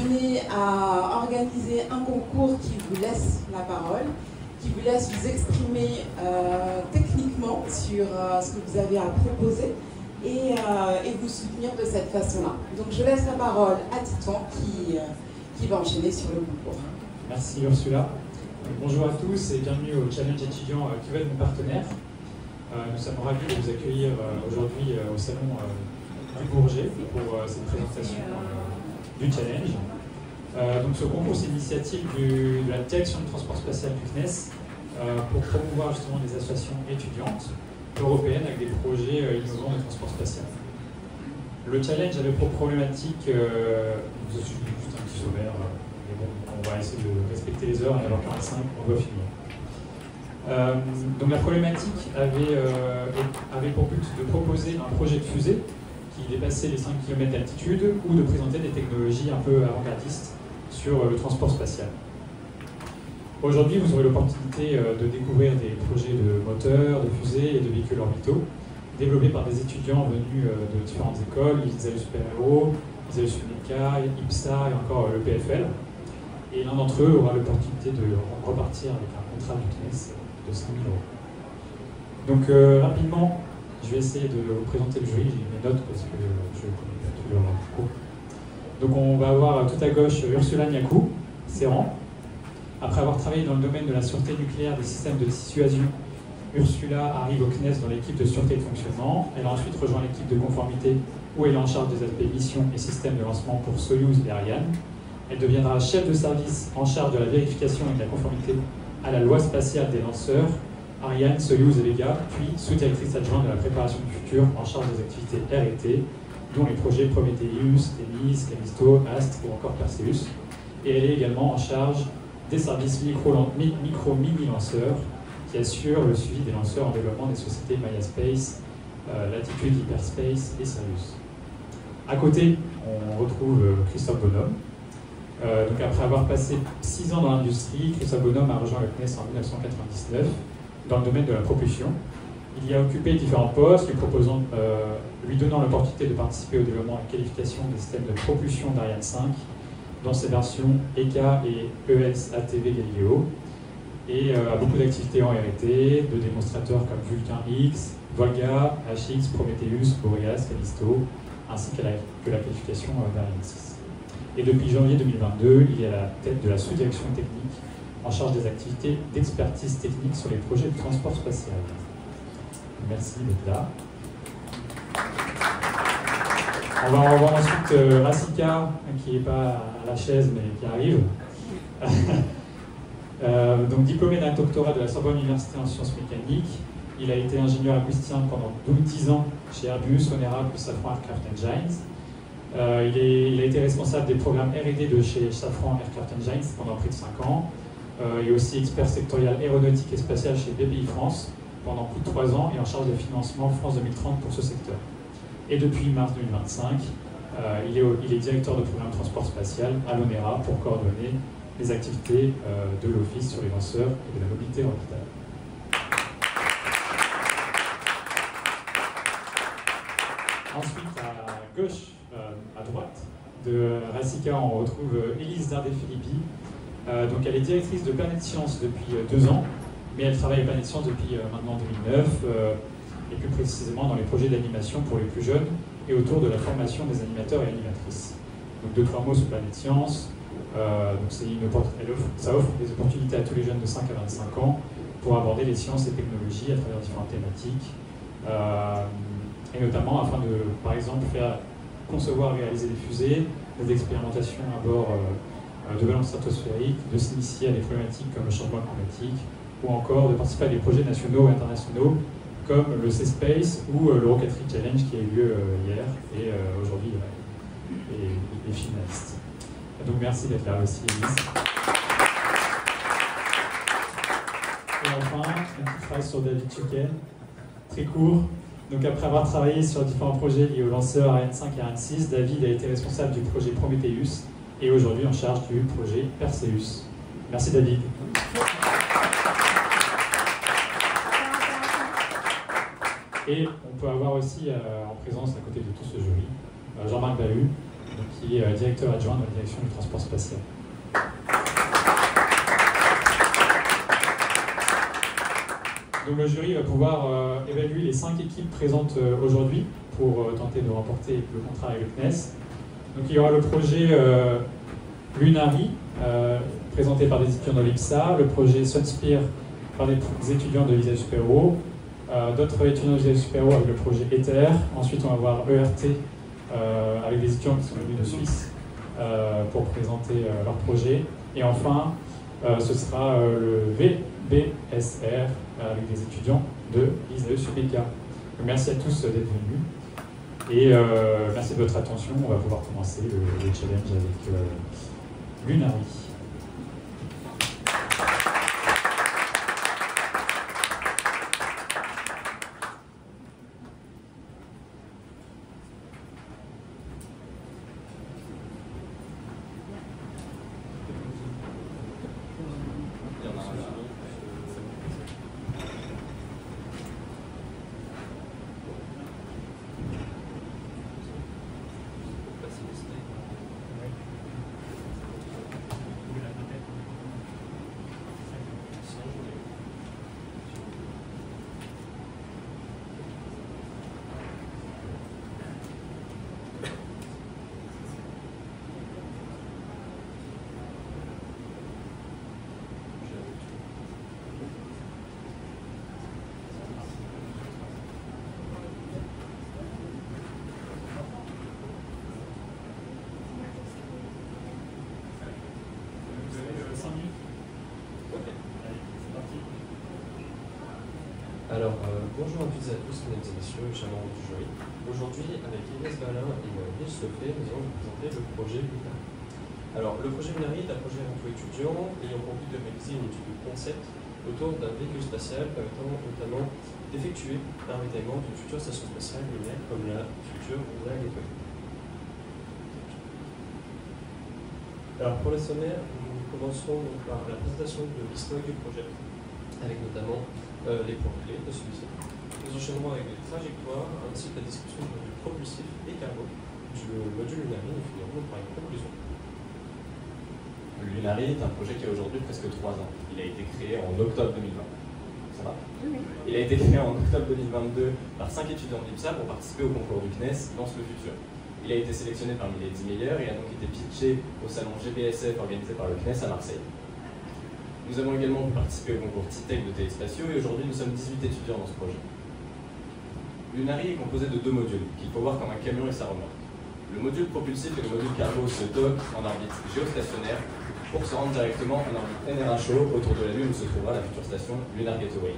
tenais à organiser un concours qui vous laisse la parole, qui vous laisse vous exprimer techniquement sur ce que vous avez à proposer et vous soutenir de cette façon-là. Donc je laisse la parole à Titon qui va enchaîner sur le concours. Merci Ursula. Bonjour à tous et bienvenue au challenge étudiant qui va être mon partenaire. Nous sommes ravis de vous accueillir aujourd'hui au salon du Bourget pour cette présentation du challenge. Donc ce concours, c'est l'initiative de la direction de transport spatial du CNES pour promouvoir justement des associations étudiantes européennes avec des projets innovants de transport spatial. Le challenge avait pour problématique, je suis juste un petit sommaire, mais bon, on va essayer de respecter les heures, à l'heure 45, on doit finir. Donc la problématique avait pour but de proposer un projet de fusée qui dépassait les 5 km d'altitude ou de présenter des technologies un peu avant-gardistes sur le transport spatial. Aujourd'hui, vous aurez l'opportunité de découvrir des projets de moteurs, de fusées et de véhicules orbitaux développés par des étudiants venus de différentes écoles, l'ISAE Super Héros, l'ISAE Sunica, IPSA et encore le PFL. Et l'un d'entre eux aura l'opportunité de repartir avec un contrat du CNES de 5 000 €. Donc rapidement, je vais essayer de vous présenter le jury, j'ai mes notes parce que je connais pas tout leur parcours. Donc on va avoir tout à gauche Ursula Niakou, Serran. Après avoir travaillé dans le domaine de la sûreté nucléaire des systèmes de dissuasion, Ursula arrive au CNES dans l'équipe de sûreté de fonctionnement. Elle a ensuite rejoint l'équipe de conformité où elle est en charge des aspects mission et systèmes de lancement pour Soyouz et Ariane. Elle deviendra chef de service en charge de la vérification et de la conformité à la loi spatiale des lanceurs, Ariane, Soyouz et Vega, puis sous-directrice adjointe de la préparation du futur en charge des activités R&T, dont les projets Prometheus, Themis, Callisto, Astre ou encore Perseus. Et elle est également en charge des services micro-mini-lanceurs qui assurent le suivi des lanceurs en développement des sociétés Maya Space, Latitude, Hyperspace et Sirius. À côté, on retrouve Christophe Bonhomme. Donc après avoir passé 6 ans dans l'industrie, Christophe Bonhomme a rejoint le CNES en 1999 dans le domaine de la propulsion. Il y a occupé différents postes, lui donnant l'opportunité de participer au développement et qualification des systèmes de propulsion d'Ariane 5 dans ses versions EK et ES ATV Galileo, et a beaucoup d'activités en R&T, de démonstrateurs comme Vulcain X, Volga, HX, Prometheus, Boreas, Callisto, ainsi que la qualification d'Ariane 6. Et depuis janvier 2022, il est à la tête de la sous-direction technique en charge des activités d'expertise technique sur les projets de transport spatial. Merci d'être là. On va revoir ensuite Rasika, qui n'est pas à la chaise mais qui arrive. Donc diplômé d'un doctorat de la Sorbonne Université en sciences mécaniques, il a été ingénieur linguisticien pendant 10 ans chez Airbus, Onera, puis Safran Aircraft Engines. Il a été responsable des programmes R&D de chez Safran Aircraft Engines pendant près de 5 ans. Il est aussi expert sectoriel aéronautique et spatial chez BPI France pendant plus de 3 ans et en charge de financement France 2030 pour ce secteur. Et depuis mars 2025, il est directeur de programme transport spatial à l'ONERA pour coordonner les activités de l'Office sur les lanceurs et de la mobilité orbitale. Ensuite, à gauche, à droite de Rasika, on retrouve Élise Dardé-Philippi. Donc elle est directrice de Planète Science depuis 2 ans, mais elle travaille à Planète Science depuis maintenant 2009, et plus précisément dans les projets d'animation pour les plus jeunes et autour de la formation des animateurs et animatrices. Donc 2-3 mots sur Planète Science. Ça offre des opportunités à tous les jeunes de 5 à 25 ans pour aborder les sciences et technologies à travers différentes thématiques, et notamment afin de, par exemple, faire concevoir et réaliser des fusées, des expérimentations à bord de ballons stratosphériques, de s'initier à des problématiques comme le changement climatique, ou encore de participer à des projets nationaux et internationaux comme le C-Space ou le Rocketry Challenge qui a eu lieu hier et aujourd'hui est finaliste. Donc merci d'être là aussi, Elise. Et enfin, une petite phrase sur David Chuken, très court. Donc après avoir travaillé sur différents projets liés aux lanceurs Ariane 5 et Ariane 6, David a été responsable du projet Prometheus et aujourd'hui en charge du projet Perseus. Merci David. Et on peut avoir aussi en présence à côté de tout ce jury Jean-Marc Bahut, qui est directeur adjoint de la direction du transport spatial. Donc le jury va pouvoir évaluer les 5 équipes présentes aujourd'hui pour tenter de remporter le contrat avec le CNES. Donc il y aura le projet Lunari, présenté par des étudiants de l'IPSA, le projet Sunsphere par des étudiants de l'ISAE Super-Héros, d'autres étudiants de l'ISAE Super-Héros avec le projet Ether. Ensuite on va voir ERT avec des étudiants qui sont venus de Suisse pour présenter leur projet. Et enfin, ce sera le VBSR avec des étudiants de l'ISAE Supéca. Merci à tous d'être venus et merci de votre attention. On va pouvoir commencer le challenge avec Lunari. Alors, bonjour à toutes et à tous, mesdames et messieurs, chers membres du jury. Aujourd'hui, avec Inès Balin et Nils Lefebvre, nous allons vous présenter le projet Lunari. Alors, le projet Lunari est un projet franco-étudiant ayant pour but de réaliser une étude de concept autour d'un véhicule spatial permettant notamment d'effectuer un ravitaillement d'une future station spatiale lunaire comme la future Luna Gateway. Alors, pour le sommaire, nous commencerons donc par la présentation de l'historique du projet, avec notamment les points clés de celui-ci. Nous enchaînerons avec les trajectoires ainsi que la discussion du module propulsif et cargo du module Lunari. Nous finirons par une conclusion. Lunari est un projet qui a aujourd'hui presque 3 ans. Il a été créé en octobre 2020. Ça va ? Oui. Il a été créé en octobre 2022 par 5 étudiants de l'IPSA pour participer au concours du CNES Lance le futur. Il a été sélectionné parmi les 10 meilleurs et a donc été pitché au salon GBSF organisé par le CNES à Marseille. Nous avons également pu participer au concours TITEC de téléspatiaux et aujourd'hui nous sommes 18 étudiants dans ce projet. Lunari est composé de 2 modules qu'il faut voir comme un camion et sa remorque. Le module propulsif et le module cargo se dockent en orbite géostationnaire pour se rendre directement en orbite NRHO autour de la Lune où se trouvera la future station Lunar Gateway.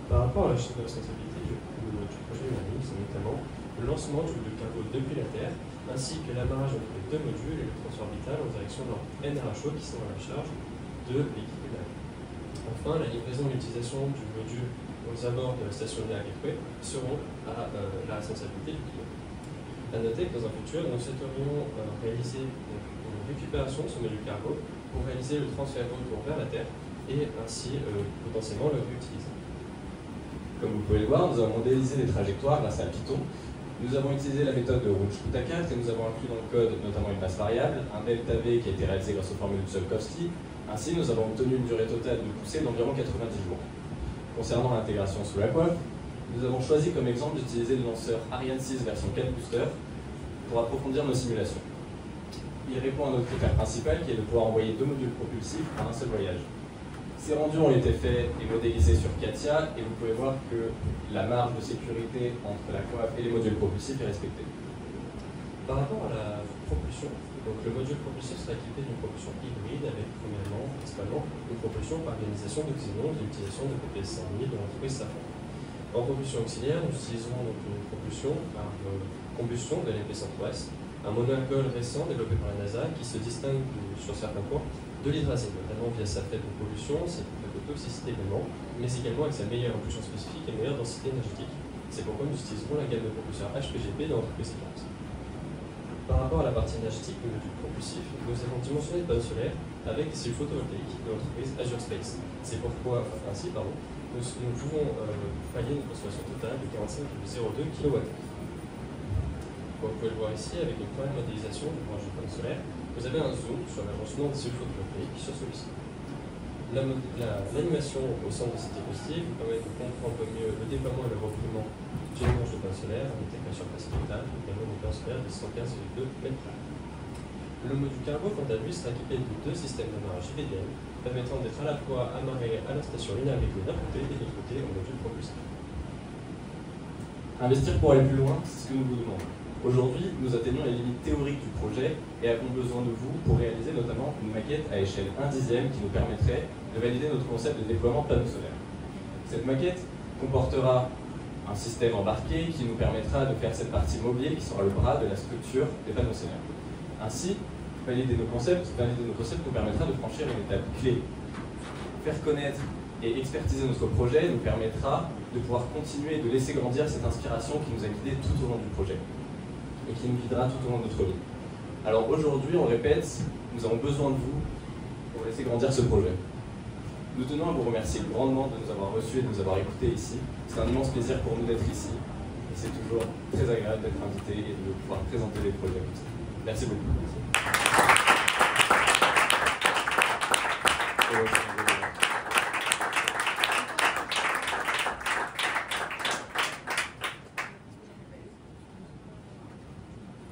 Par rapport à la chaîne de responsabilité du projet Lunari, c'est notamment le lancement du module cargo depuis la Terre, ainsi que l'amarrage entre les 2 modules et le transfert orbital en direction de l'orbite NRHO qui sont à la charge de l'équipe Lunari. Enfin, la livraison et l'utilisation du module aux abords de la station Lunar Gateway seront à la responsabilité du client. A noter que dans un futur, nous souhaiterions réaliser une récupération de ce module cargo pour réaliser le transfert retour vers la Terre et ainsi potentiellement le réutiliser. Comme vous pouvez le voir, nous avons modélisé les trajectoires grâce à Python. Nous avons utilisé la méthode de Runge-Kutta-4 et nous avons inclus dans le code notamment une masse variable, un delta V qui a été réalisé grâce aux formules de Tsiolkovsky. Ainsi, nous avons obtenu une durée totale de poussée d'environ 90 jours. Concernant l'intégration sous la coiffe, nous avons choisi comme exemple d'utiliser le lanceur Ariane 6 version 4 Booster pour approfondir nos simulations. Il répond à notre critère principal qui est de pouvoir envoyer 2 modules propulsifs en un seul voyage. Ces rendus ont été faits et modélisés sur CATIA et vous pouvez voir que la marge de sécurité entre la coiffe et les modules propulsifs est respectée. Par rapport à la propulsion, donc le module propulsif sera équipé d'une propulsion hybride avec premièrement, principalement, une propulsion par ionisation d'oxygène et l'utilisation de PPS 1000 de l'entreprise Safran. En propulsion auxiliaire, nous utiliserons donc une propulsion par combustion de l'LP103S, un monoalcool récent développé par la NASA qui se distingue sur certains points de l'hydrazine, notamment via sa faible propulsion, sa faible toxicité également, mais également avec sa meilleure impulsion spécifique et meilleure densité énergétique. C'est pourquoi nous utiliserons la gamme de propulseurs HPGP de l'entreprise Siemens. Par rapport à la partie énergétique du module propulsif, nous avons dimensionné le panneau solaire avec des cellules photovoltaïques de l'entreprise Azure Space. C'est pourquoi, nous pouvons pallier une consommation totale de 45,02 kWh. comme vous pouvez le voir ici, avec une première modélisation du branche de panneau solaire, vous avez un zoom sur l'agencement des cellules photovoltaïques sur celui-ci. L'animation au centre de cette diapositive vous permet de comprendre un peu mieux le déploiement et le repliement d'une branche de panneau solaire avec la surface totale, également une panneau solaire de 115,2 m². Le module cargo, quant à lui, sera équipé de 2 systèmes d'amarrage IBDM permettant d'être à la fois amarré à la station linéaire véhiculée d'un côté et de l'autre côté au module propulseur. Investir pour aller plus loin, c'est ce que nous vous demandons. Aujourd'hui, nous atteignons les limites théoriques du projet et avons besoin de vous pour réaliser notamment une maquette à échelle 1/10 qui nous permettrait de valider notre concept de déploiement de panneaux solaires. Cette maquette comportera un système embarqué qui nous permettra de faire cette partie mobile qui sera le bras de la structure des panneaux solaires. Ainsi, valider nos concepts nous permettra de franchir une étape clé. Faire connaître et expertiser notre projet nous permettra de pouvoir continuer de laisser grandir cette inspiration qui nous a guidés tout au long du projet et qui nous guidera tout au long de notre vie. Alors aujourd'hui, on répète, nous avons besoin de vous pour laisser grandir ce projet. Nous tenons à vous remercier grandement de nous avoir reçus et de nous avoir écoutés ici. C'est un immense plaisir pour nous d'être ici et c'est toujours très agréable d'être invité et de pouvoir présenter des projets comme ça. Merci beaucoup.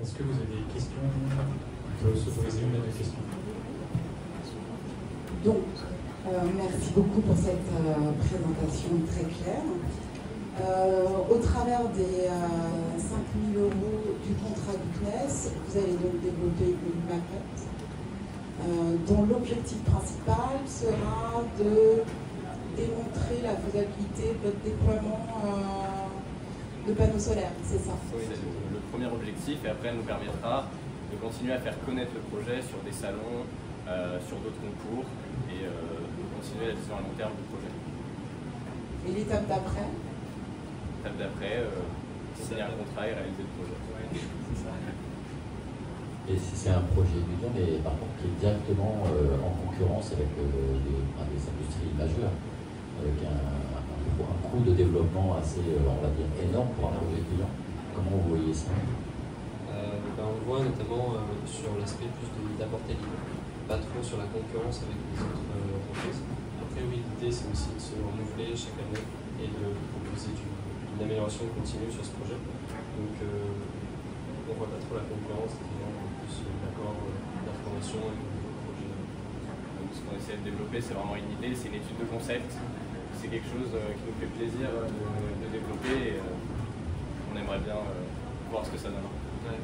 Est-ce que vous avez des questions? On peut s'autoriser une à deux questions. Donc, merci beaucoup pour cette présentation très claire. Au travers des 5 000 € du contrat du CNES, vous allez donc développer une maquette dont l'objectif principal sera de démontrer la faisabilité de votre déploiement de panneaux solaires, c'est ça? Oui, c'est le premier objectif et après elle nous permettra de continuer à faire connaître le projet sur des salons, sur d'autres concours et de continuer la vision à long terme du projet. Et l'étape d'après? L'étape d'après, signer un contrat et réaliser le projet. Et c'est un projet étudiant, mais par contre qui est directement en concurrence avec des industries majeures, avec un coût de développement assez, on va dire, énorme pour un projet étudiant. Comment vous voyez ça? On le voit notamment sur l'aspect plus d'apporter libre, pas trop sur la concurrence avec les autres entreprises. Après, oui, l'idée c'est aussi de se renouveler chaque année et de proposer une amélioration continue sur ce projet. Donc, on ne voit pas trop la concurrence, plus l'accord d'information et de nouveaux projets. Donc, ce qu'on essaie de développer, c'est vraiment une idée, c'est une étude de concept. C'est quelque chose qui nous fait plaisir de développer et on aimerait bien voir ce que ça donne. Ouais.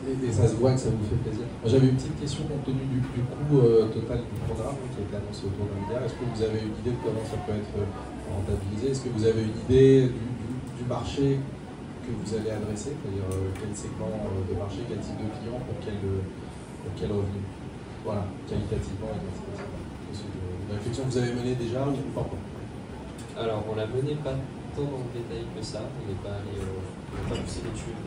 Et ça se voit que ça vous fait plaisir. J'avais une petite question compte tenu du coût total du programme qui a été annoncé autour d'un milliard. Est-ce que vous avez une idée de comment ça peut être rentabilisé? Est-ce que vous avez une idée du marché que vous allez adresser? C'est-à-dire quel segment de marché, quel type de client, pour quel revenu? Voilà, qualitativement et quantitativement. C'est une réflexion que vous avez menée déjà ou pas? Alors, on l'a mené pas tant dans le détail que ça. On n'est pas allé pousser l'étude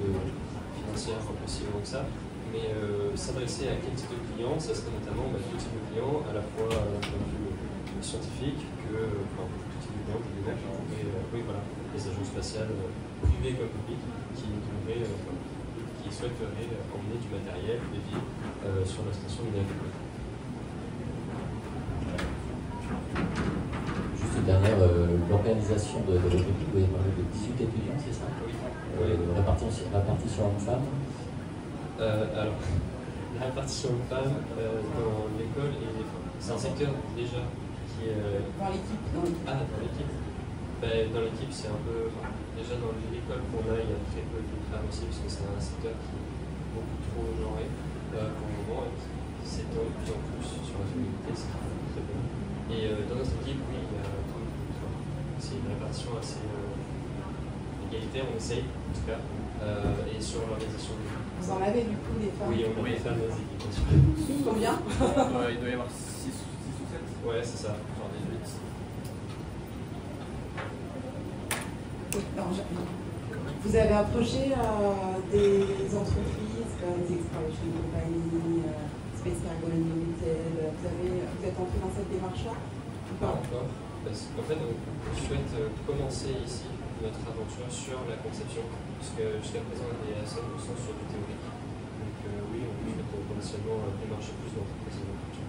financière aussi loin que ça. Mais s'adresser à quel type de client, ça serait notamment tout type de client, à la fois d'un point de vue scientifique que tout type de client, oui, voilà, les agences spatiales privées comme publiques qui souhaiteraient emmener du matériel, des villes sur la station linéaire. Juste une dernière, l'organisation de l'équipe, vous avez parlé de 18 étudiants, c'est ça? Oui. Répartition hommes-femmes? Alors, la répartition hommes-femmes dans l'école, c'est un secteur déjà qui est... Dans l'équipe? Ah, dans l'équipe. Dans l'équipe, c'est un peu... déjà dans l'école qu'on a, il y a très peu de femmes aussi, parce que c'est un secteur qui est beaucoup trop genré pour le moment, et qui s'étend de plus en plus sur la féminité, c'est très bien. Et dans notre équipe, oui, il y a c'est une répartition assez égalitaire, on essaye en tout cas, et sur l'organisation des équipes. Vous en avez du coup des femmes? Oui, on a des femmes dans les équipes, bien sûr. Combien? Il doit y avoir 6 ou 7. Ouais, c'est ça. Genre 18. Vous avez approché des entreprises comme les Exploration Company, Space Cargo Limited, vous êtes entré dans cette démarche-là ou Pas pas? encore, parce qu'en fait, on souhaite commencer ici notre aventure sur la conception Jusqu'à présent, on est à 5% sur du théorique. Donc oui, on souhaite potentiellement démarcher plus d'entreprises dans le futur.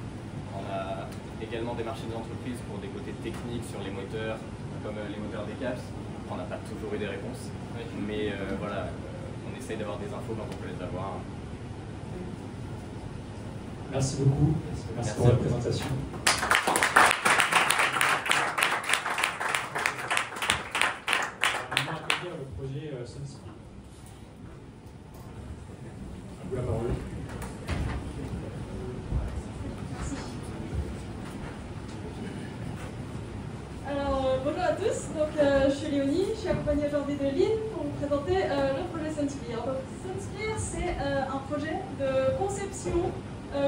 On a également démarché des entreprises pour des côtés techniques sur les moteurs, comme les moteurs des CAPS. On n'a pas toujours eu des réponses, mais voilà, on essaye d'avoir des infos quand on peut les avoir. Merci beaucoup. Merci pour la présentation. On va accueillir le projet SunSpeed. À vous la parole. Bonjour à tous, je suis Léonie, je suis accompagnée aujourd'hui de Lynn pour vous présenter le projet SunSpear. Donc SunSpear, c'est un projet de conception,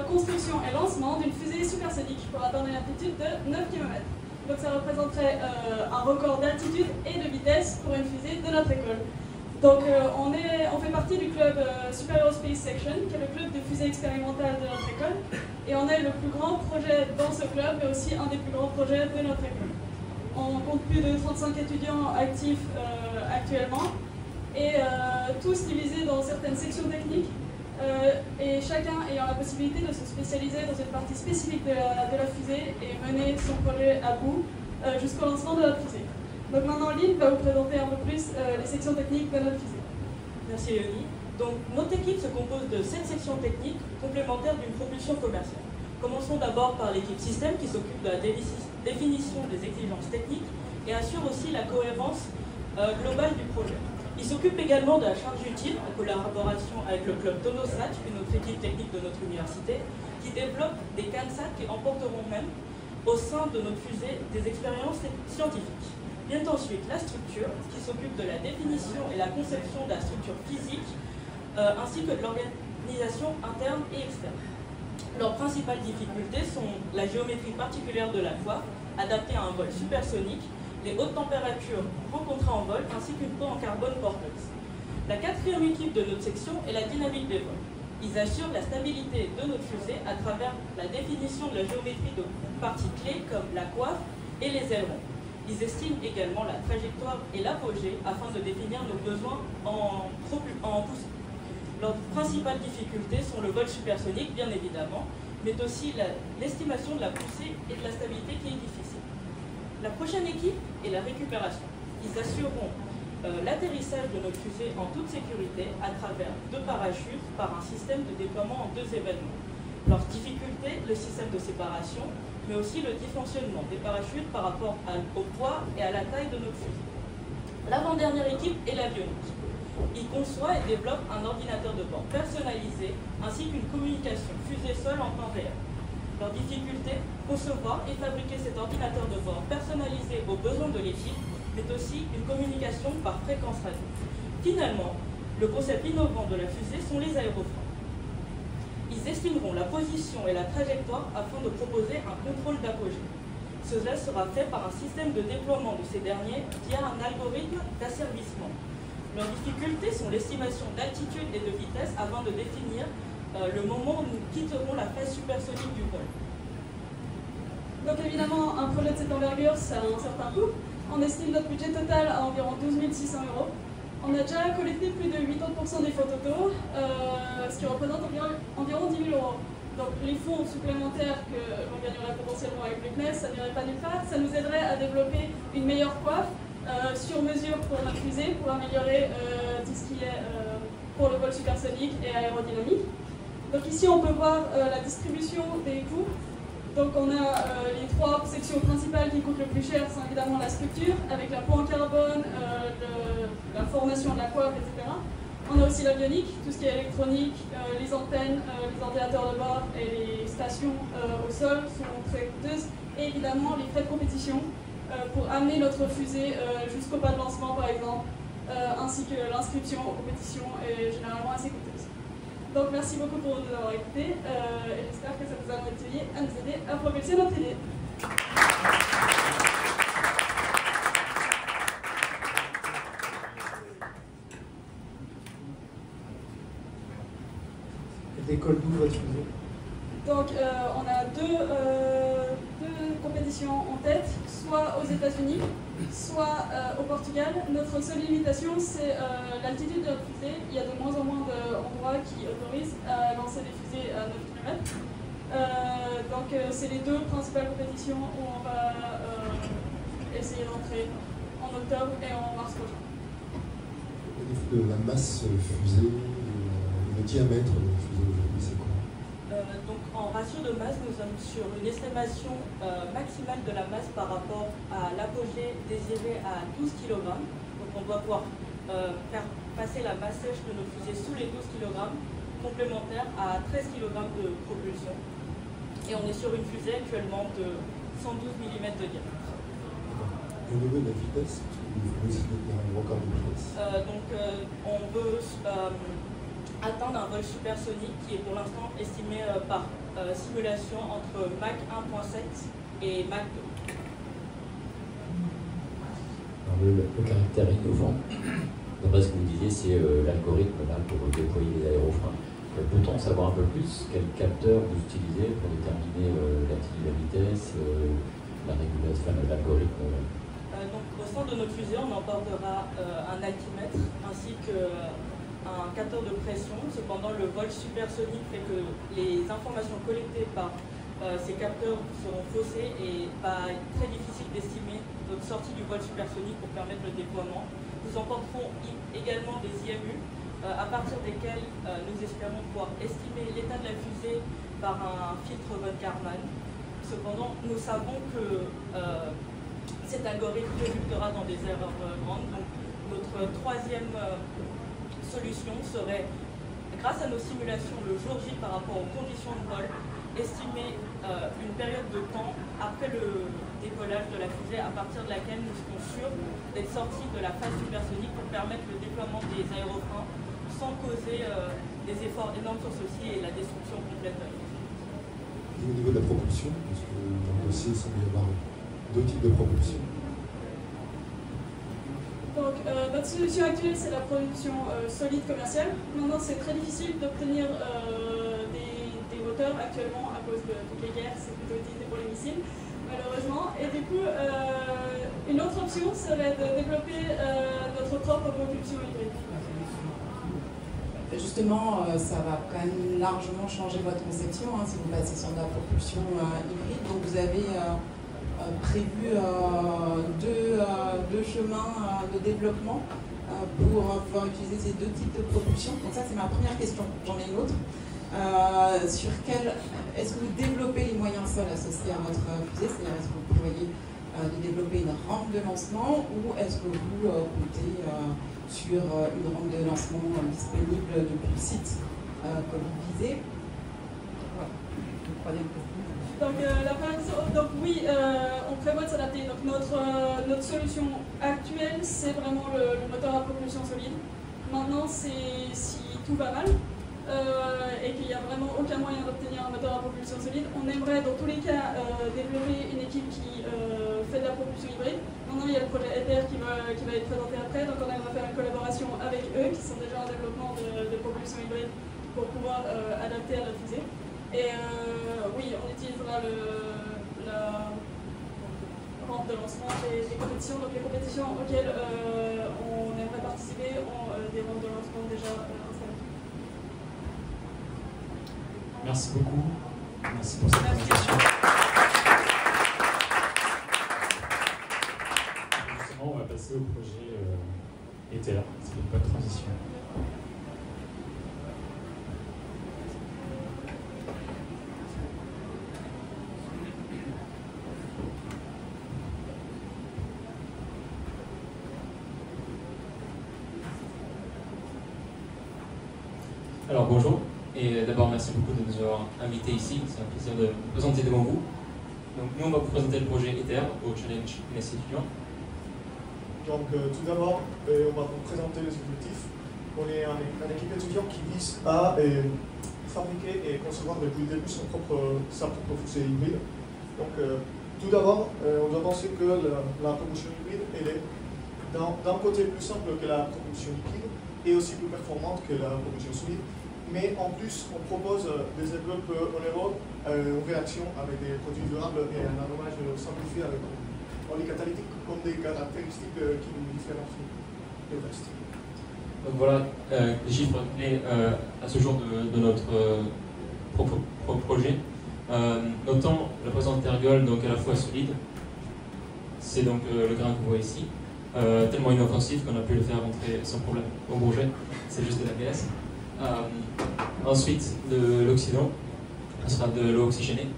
construction et lancement d'une fusée supersonique pour atteindre une altitude de 9 km. Donc ça représenterait un record d'altitude et de vitesse pour une fusée de notre école. Donc on fait partie du club Super Aerospace Section, qui est le club de fusée expérimentale de notre école. Et on est le plus grand projet dans ce club, mais aussi un des plus grands projets de notre école. On compte plus de 35 étudiants actifs actuellement, et tous divisés dans certaines sections techniques, et chacun ayant la possibilité de se spécialiser dans une partie spécifique de la fusée et mener son projet à bout jusqu'au lancement de la fusée. Donc maintenant, Lynn va vous présenter un peu plus les sections techniques de notre fusée. Merci Léonie. Donc notre équipe se compose de 7 sections techniques complémentaires d'une propulsion commerciale. Commençons d'abord par l'équipe système qui s'occupe de la définition des exigences techniques et assure aussi la cohérence globale du projet. Il s'occupe également de la charge utile en collaboration avec le club Tonosat, une autre équipe technique de notre université, qui développe des CANSAT qui emporteront même au sein de notre fusée des expériences scientifiques. Vient ensuite la structure qui s'occupe de la définition et la conception de la structure physique ainsi que de l'organisation interne et externe. Leurs principales difficultés sont la géométrie particulière de la coiffe, adaptée à un vol supersonique, les hautes températures rencontrées en vol, ainsi qu'une peau en carbone porteuse. La quatrième équipe de notre section est la dynamique des vols. Ils assurent la stabilité de notre fusée à travers la définition de la géométrie de parties clés comme la coiffe et les ailerons. Ils estiment également la trajectoire et l'apogée afin de définir nos besoins en poussée. Leurs principales difficultés sont le vol supersonique, bien évidemment, mais aussi l'estimation de la poussée et de la stabilité qui est difficile. La prochaine équipe est la récupération. Ils assureront l'atterrissage de notre fusée en toute sécurité à travers 2 parachutes par un système de déploiement en 2 événements. Leurs difficultés, le système de séparation, mais aussi le dysfonctionnement des parachutes par rapport au poids et à la taille de notre fusée. L'avant-dernière équipe est l'avionique. Il conçoit et développe un ordinateur de bord personnalisé ainsi qu'une communication fusée-sol en temps réel. Leur difficulté, concevoir et fabriquer cet ordinateur de bord personnalisé aux besoins de l'équipe, mais aussi une communication par fréquence radio. Finalement, le concept innovant de la fusée sont les aérofoils. Ils estimeront la position et la trajectoire afin de proposer un contrôle d'apogée. Cela sera fait par un système de déploiement de ces derniers via un algorithme d'asservissement. Leurs difficultés sont l'estimation d'altitude et de vitesse afin de définir le moment où nous quitterons la phase supersonique du vol. Donc évidemment, un projet de cette envergure, ça a un certain coût. On estime notre budget total à environ 12 600 €. On a déjà collecté plus de 80% des fonds totaux, ce qui représente environ 10 000 €. Donc les fonds supplémentaires que l'on gagnerait potentiellement avec le CNES, ça n'irait pas nulle part. Ça nous aiderait à développer une meilleure coiffe sur mesure pour notre fusée, pour améliorer tout ce qui est pour le vol supersonique et aérodynamique. Donc ici on peut voir la distribution des coûts. Donc on a les 3 sections principales qui coûtent le plus cher, c'est évidemment la structure, avec la peau en carbone, la formation de la coiffe, etc. On a aussi l'avionique, tout ce qui est électronique, les antennes, les ordinateurs de bord et les stations au sol sont très coûteuses. Et évidemment les frais de compétition pour amener notre fusée jusqu'au pas de lancement par exemple, ainsi que l'inscription aux compétitions est généralement assez coûteuse. Donc merci beaucoup pour nous avoir écoutés et j'espère que ça vous a motivé à nous aider à propulser notre idée. Elle décolle d'où votre fusée? Donc on a deux compétitions en tête, soit aux États-Unis, soit au Portugal. Notre seule limitation, c'est l'altitude de notre fusée. Il y a de moins en moins d'endroits qui autorisent à lancer des fusées à 9 km. Donc c'est les deux principales compétitions où on va essayer d'entrer en octobre et en mars prochain. Au niveau de la masse fusée, le diamètre de la fusée aujourd'hui, c'est quoi? Donc en ratio de masse, nous sommes sur une estimation maximale de la masse par rapport à l'apogée désirée à 12 kg. Donc on doit pouvoir faire passer la masse sèche de nos fusées sous les 12 kg, complémentaire à 13 kg de propulsion. Et on est sur une fusée actuellement de 112 mm de diamètre. Au niveau de la vitesse, vous essayez de faire un record de vitesse. On veut atteindre un vol supersonique qui est pour l'instant estimé par simulation entre Mach 1.7 et Mach 2. Alors, le caractère innovant, d'après ce que vous disiez, c'est l'algorithme là pour déployer les aérofreins. Peut-on savoir un peu plus quel capteur vous utilisez pour déterminer la vitesse, la régulation, l'algorithme? Donc, au centre de notre fusée, on emportera un altimètre ainsi qu'un capteur de pression. Cependant, le vol supersonique fait que les informations collectées par ces capteurs seront faussées et va être très difficile d'estimer notre sortie du vol supersonique pour permettre le déploiement. Nous emporterons également des IMU à partir desquels nous espérons pouvoir estimer l'état de la fusée par un filtre von Karman. Cependant, nous savons que cet algorithme résultera dans des erreurs grandes. Donc, notre troisième solution serait, grâce à nos simulations le jour J par rapport aux conditions de vol, estimer une période de temps après le décollage de la fusée à partir de laquelle nous serons sûrs d'être sortis de la phase supersonique pour permettre le déploiement des aérofreins sans causer des efforts énormes sur ceux-ci et la destruction complète de la fusée. Au niveau de la propulsion, parce que dans le dossier, il semble y avoir deux types de propulsion. Donc notre solution actuelle, c'est la production solide commerciale. Maintenant, c'est très difficile d'obtenir des moteurs actuellement à cause de toutes les guerres. C'est plutôt utilisé pour les missiles, malheureusement. Et du coup, une autre option serait de développer notre propre propulsion hybride. Justement, ça va quand même largement changer votre conception si vous passez sur de la propulsion hybride. Donc vous avez prévu deux chemins de développement pour pouvoir utiliser ces deux types de propulsion. Donc ça, c'est ma première question. J'en ai une autre. Est-ce que vous développez les moyens sols associés à votre fusée? C'est-à-dire, est-ce que vous prévoyez de développer une rampe de lancement ou est-ce que vous comptez sur une rampe de lancement disponible depuis le site que vous visez? Voilà. Troisième question. Donc oui, on prévoit de s'adapter. Donc notre solution actuelle, c'est vraiment le moteur à propulsion solide. Maintenant, si tout va mal et qu'il n'y a vraiment aucun moyen d'obtenir un moteur à propulsion solide, on aimerait dans tous les cas développer une équipe qui fait de la propulsion hybride. Maintenant, il y a le projet ETHER qui va être présenté après, donc on aimerait faire une collaboration avec eux, qui sont déjà en développement de propulsion hybride, pour pouvoir adapter à la fusée. Et oui, on utilisera la rampe de lancement des compétitions. Donc les compétitions auxquelles on aimerait participer ont des rampes de lancement déjà installées. Merci beaucoup. Merci pour cette présentation. Justement, on va passer au projet ETHER. C'est une bonne transition. Alors bonjour, et d'abord merci beaucoup de nous avoir invités ici, c'est un plaisir de vous présenter devant vous. Donc nous on va vous présenter le projet ETHER au Challenge NSC étudiant. Donc tout d'abord, on va vous présenter les objectifs. On est une équipe étudiante qui vise à fabriquer et concevoir depuis le début sa propre fusée hybride. Donc tout d'abord, on doit penser que la propulsion hybride elle est d'un côté plus simple que la propulsion liquide et aussi plus performante que la propulsion solide. Mais en plus, on propose des enveloppes onéreux en réaction avec des produits durables et un aromage simplifié avec oli catalytique comme des caractéristiques qui nous différencient du reste. Donc voilà les chiffres clés à ce jour de notre projet. Notons la présence d'ergols donc à la fois solide, c'est donc le grain que vous voyez ici, tellement inoffensif qu'on a pu le faire rentrer sans problème au Bourget, c'est juste de l'ABS. Ensuite de l'oxydant, ce sera de l'eau oxygénée,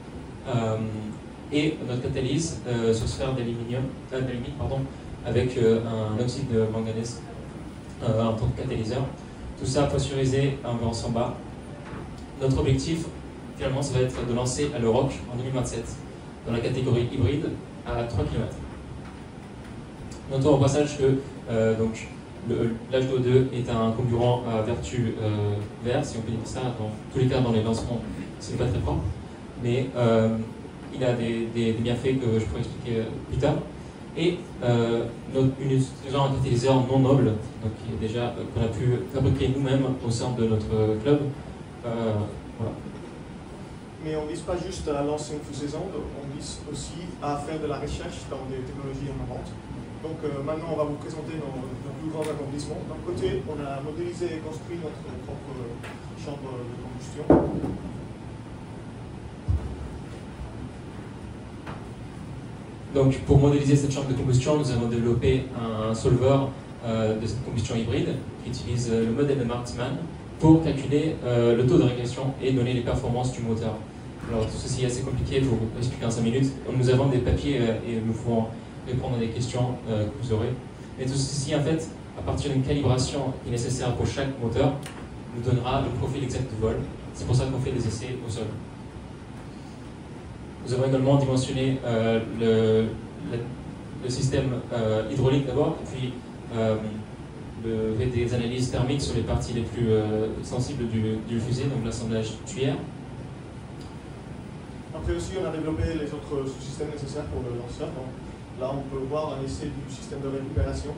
et notre catalyse sur sphère d'aluminium, avec un oxyde de manganèse en tant que catalyseur. Tout ça pressurisé environ 100 bars. Notre objectif, finalement, ça va être de lancer à l'Euroc en 2027, dans la catégorie hybride, à 3 km. Notons au passage que l'H2O2 est un comburant à vertu vert, si on peut dire ça. Dans tous les cas, dans les lancements, c'est pas très propre, mais il a des bienfaits que je pourrais expliquer plus tard. Et nous utilisons un catalyseur non noble, donc qui est déjà qu'on a pu fabriquer nous-mêmes au sein de notre club. Voilà. Mais on ne vise pas juste à lancer une fusée sonde, on vise aussi à faire de la recherche dans des technologies innovantes. Donc maintenant, on va vous présenter nos plus grands accomplissements. D'un côté, on a modélisé et construit notre propre chambre de combustion. Donc, pour modéliser cette chambre de combustion, nous avons développé un solver de cette combustion hybride qui utilise le modèle de Markman pour calculer le taux de régression et donner les performances du moteur. Alors, tout ceci est assez compliqué, je vais vous expliquer en 5 minutes. Nous avons des papiers et nous pouvons répondre à des questions que vous aurez. Mais tout ceci, en fait, à partir d'une calibration qui est nécessaire pour chaque moteur, nous donnera le profil exact de vol. C'est pour ça qu'on fait des essais au sol. Nous avons également dimensionné le système hydraulique d'abord, puis fait des analyses thermiques sur les parties les plus sensibles du fusée, donc l'assemblage tuyère. Après aussi, on a développé les autres sous-systèmes nécessaires pour le lanceur. Donc, là, on peut voir un essai du système de récupération.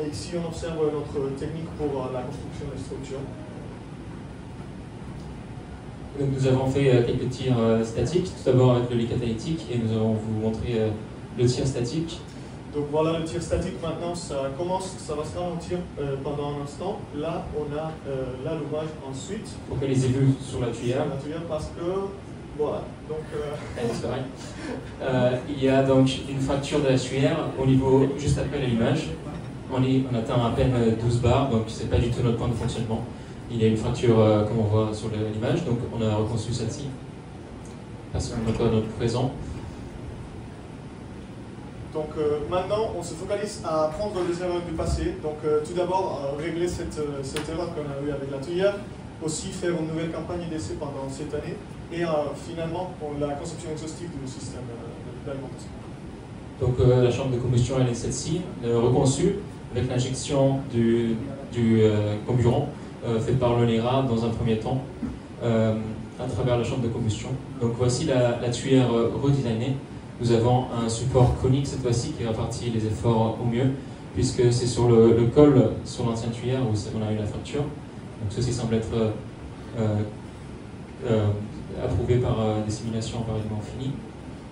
Et ici, on observe notre technique pour la construction des structures. Donc, nous avons fait quelques tirs statiques, tout d'abord avec le lit catalytique, et nous allons vous montrer le tir statique. Donc voilà le tir statique maintenant, ça va se ralentir pendant un instant. Là, on a l'allumage ensuite. Focalisez-vous sur la tuyère. Sur la tuyère parce que, voilà. Donc, il y a donc une fracture de la tuyère au niveau juste après l'allumage. On atteint à peine 12 bars, donc c'est pas du tout notre point de fonctionnement. Il y a une fracture comme on voit sur l'image, donc on a reconstruit celle-ci. Parce qu'on n'a pas notre présent. Donc maintenant, on se focalise à prendre les erreurs du passé. Donc tout d'abord, régler cette erreur qu'on a eue avec la tuyère, aussi faire une nouvelle campagne d'essai pendant cette année, et finalement, la conception exhaustive du système d'alimentation. Donc la chambre de combustion, elle est celle-ci, reconçue avec l'injection du comburant fait par l'ONERA dans un premier temps à travers la chambre de combustion. Donc voici la tuyère redesignée. Nous avons un support conique cette fois-ci qui répartit les efforts au mieux, puisque c'est sur le col, sur l'ancienne tuyère où on a eu la fracture. Donc ceci semble être approuvé par des simulations apparemment finies.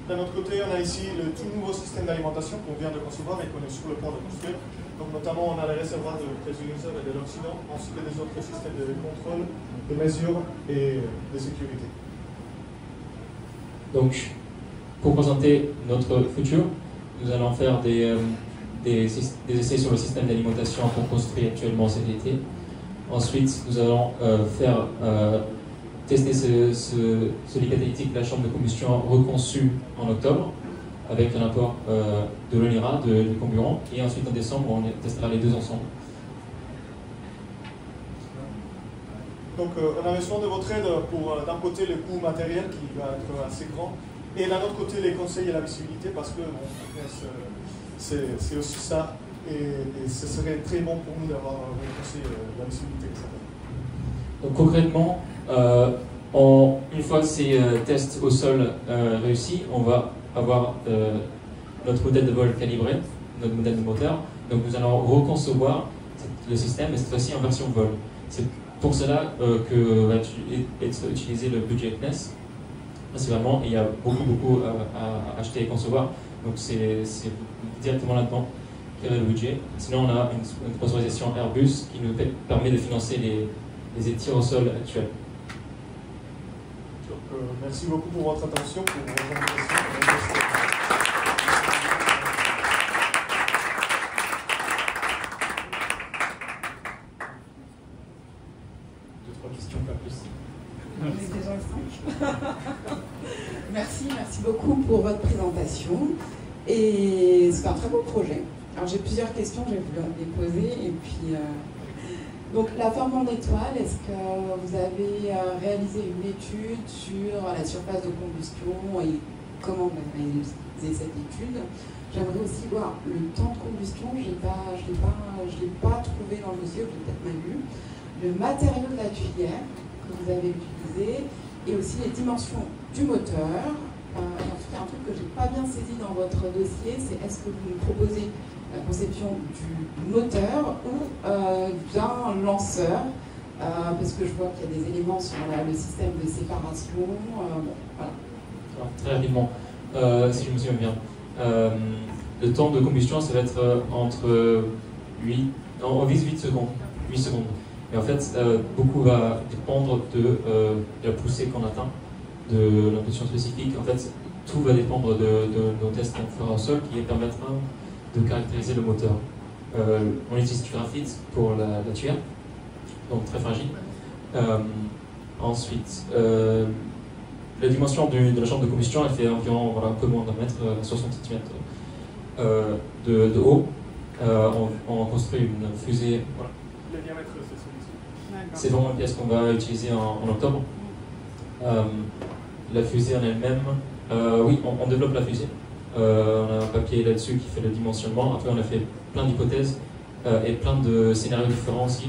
D'un autre côté, on a ici le tout nouveau système d'alimentation qu'on vient de concevoir et qu'on est sur le point de construire. Donc notamment, on a les réservoirs de pressuriseur et de l'oxydant, ainsi que des autres systèmes de contrôle, de mesure et de sécurité. Donc, pour présenter notre futur, nous allons faire des essais sur le système d'alimentation qu'on construit actuellement cet été. Ensuite, nous allons tester ce lit catalytique, la chambre de combustion reconçue en octobre, avec un apport de l'ONERA, du comburant. Et ensuite, en décembre, on testera les deux ensemble. Donc, on a besoin de votre aide pour, d'un côté, le coût matériel qui va être assez grand, et d'un autre côté, les conseils et la visibilité, parce que c'est aussi ça, et ce serait très bon pour nous d'avoir les conseils et la visibilité. Donc concrètement, une fois ces tests au sol réussis, on va avoir notre modèle de vol calibré, notre modèle de moteur. Donc nous allons reconcevoir le système, mais cette fois-ci en version vol. C'est pour cela que va être utilisé le budget CNES. Principalement, il y a beaucoup à acheter et concevoir, donc c'est directement là-dedans qu'il y a le budget. Sinon, on a une sponsorisation Airbus qui nous permet de financer les tirs au sol actuels. Donc, merci beaucoup pour votre attention, pour vos invitations. Merci beaucoup pour votre présentation. Et c'est un très beau projet. Alors j'ai plusieurs questions, je vais vous les poser. Et puis, donc la forme en étoile, est-ce que vous avez réalisé une étude sur la surface de combustion et comment vous avez réalisé cette étude? J'aimerais aussi voir le temps de combustion, je l'ai pas trouvé dans le dossier, je l'ai peut-être mal lu. Le matériau de la tuyère que vous avez utilisé et aussi les dimensions du moteur. Et ensuite, il y a un truc que je n'ai pas bien saisi dans votre dossier, c'est est-ce que vous nous proposez la conception du moteur ou d'un lanceur, parce que je vois qu'il y a des éléments sur le système de séparation. Bon, voilà. Alors, très rapidement, si je me souviens bien, le temps de combustion, ça va être entre 8, on vise 8 secondes. Et en fait, beaucoup va dépendre de la poussée qu'on atteint, de l'impulsion spécifique. En fait, tout va dépendre de nos tests qu'on fera au sol qui permettra de caractériser le moteur. On utilise du graphite pour la tuyère, donc très fragile. Ensuite, la dimension de la chambre de combustion, elle fait environ un peu moins d'un mètre, 60 cm de haut. On construit une fusée. Voilà. Le diamètre, c'est celui-ci. C'est vraiment une pièce qu'on va utiliser en octobre. La fusée en elle-même, oui, on développe la fusée. On a un papier là-dessus qui fait le dimensionnement. Après, on a fait plein d'hypothèses et plein de scénarios différents aussi,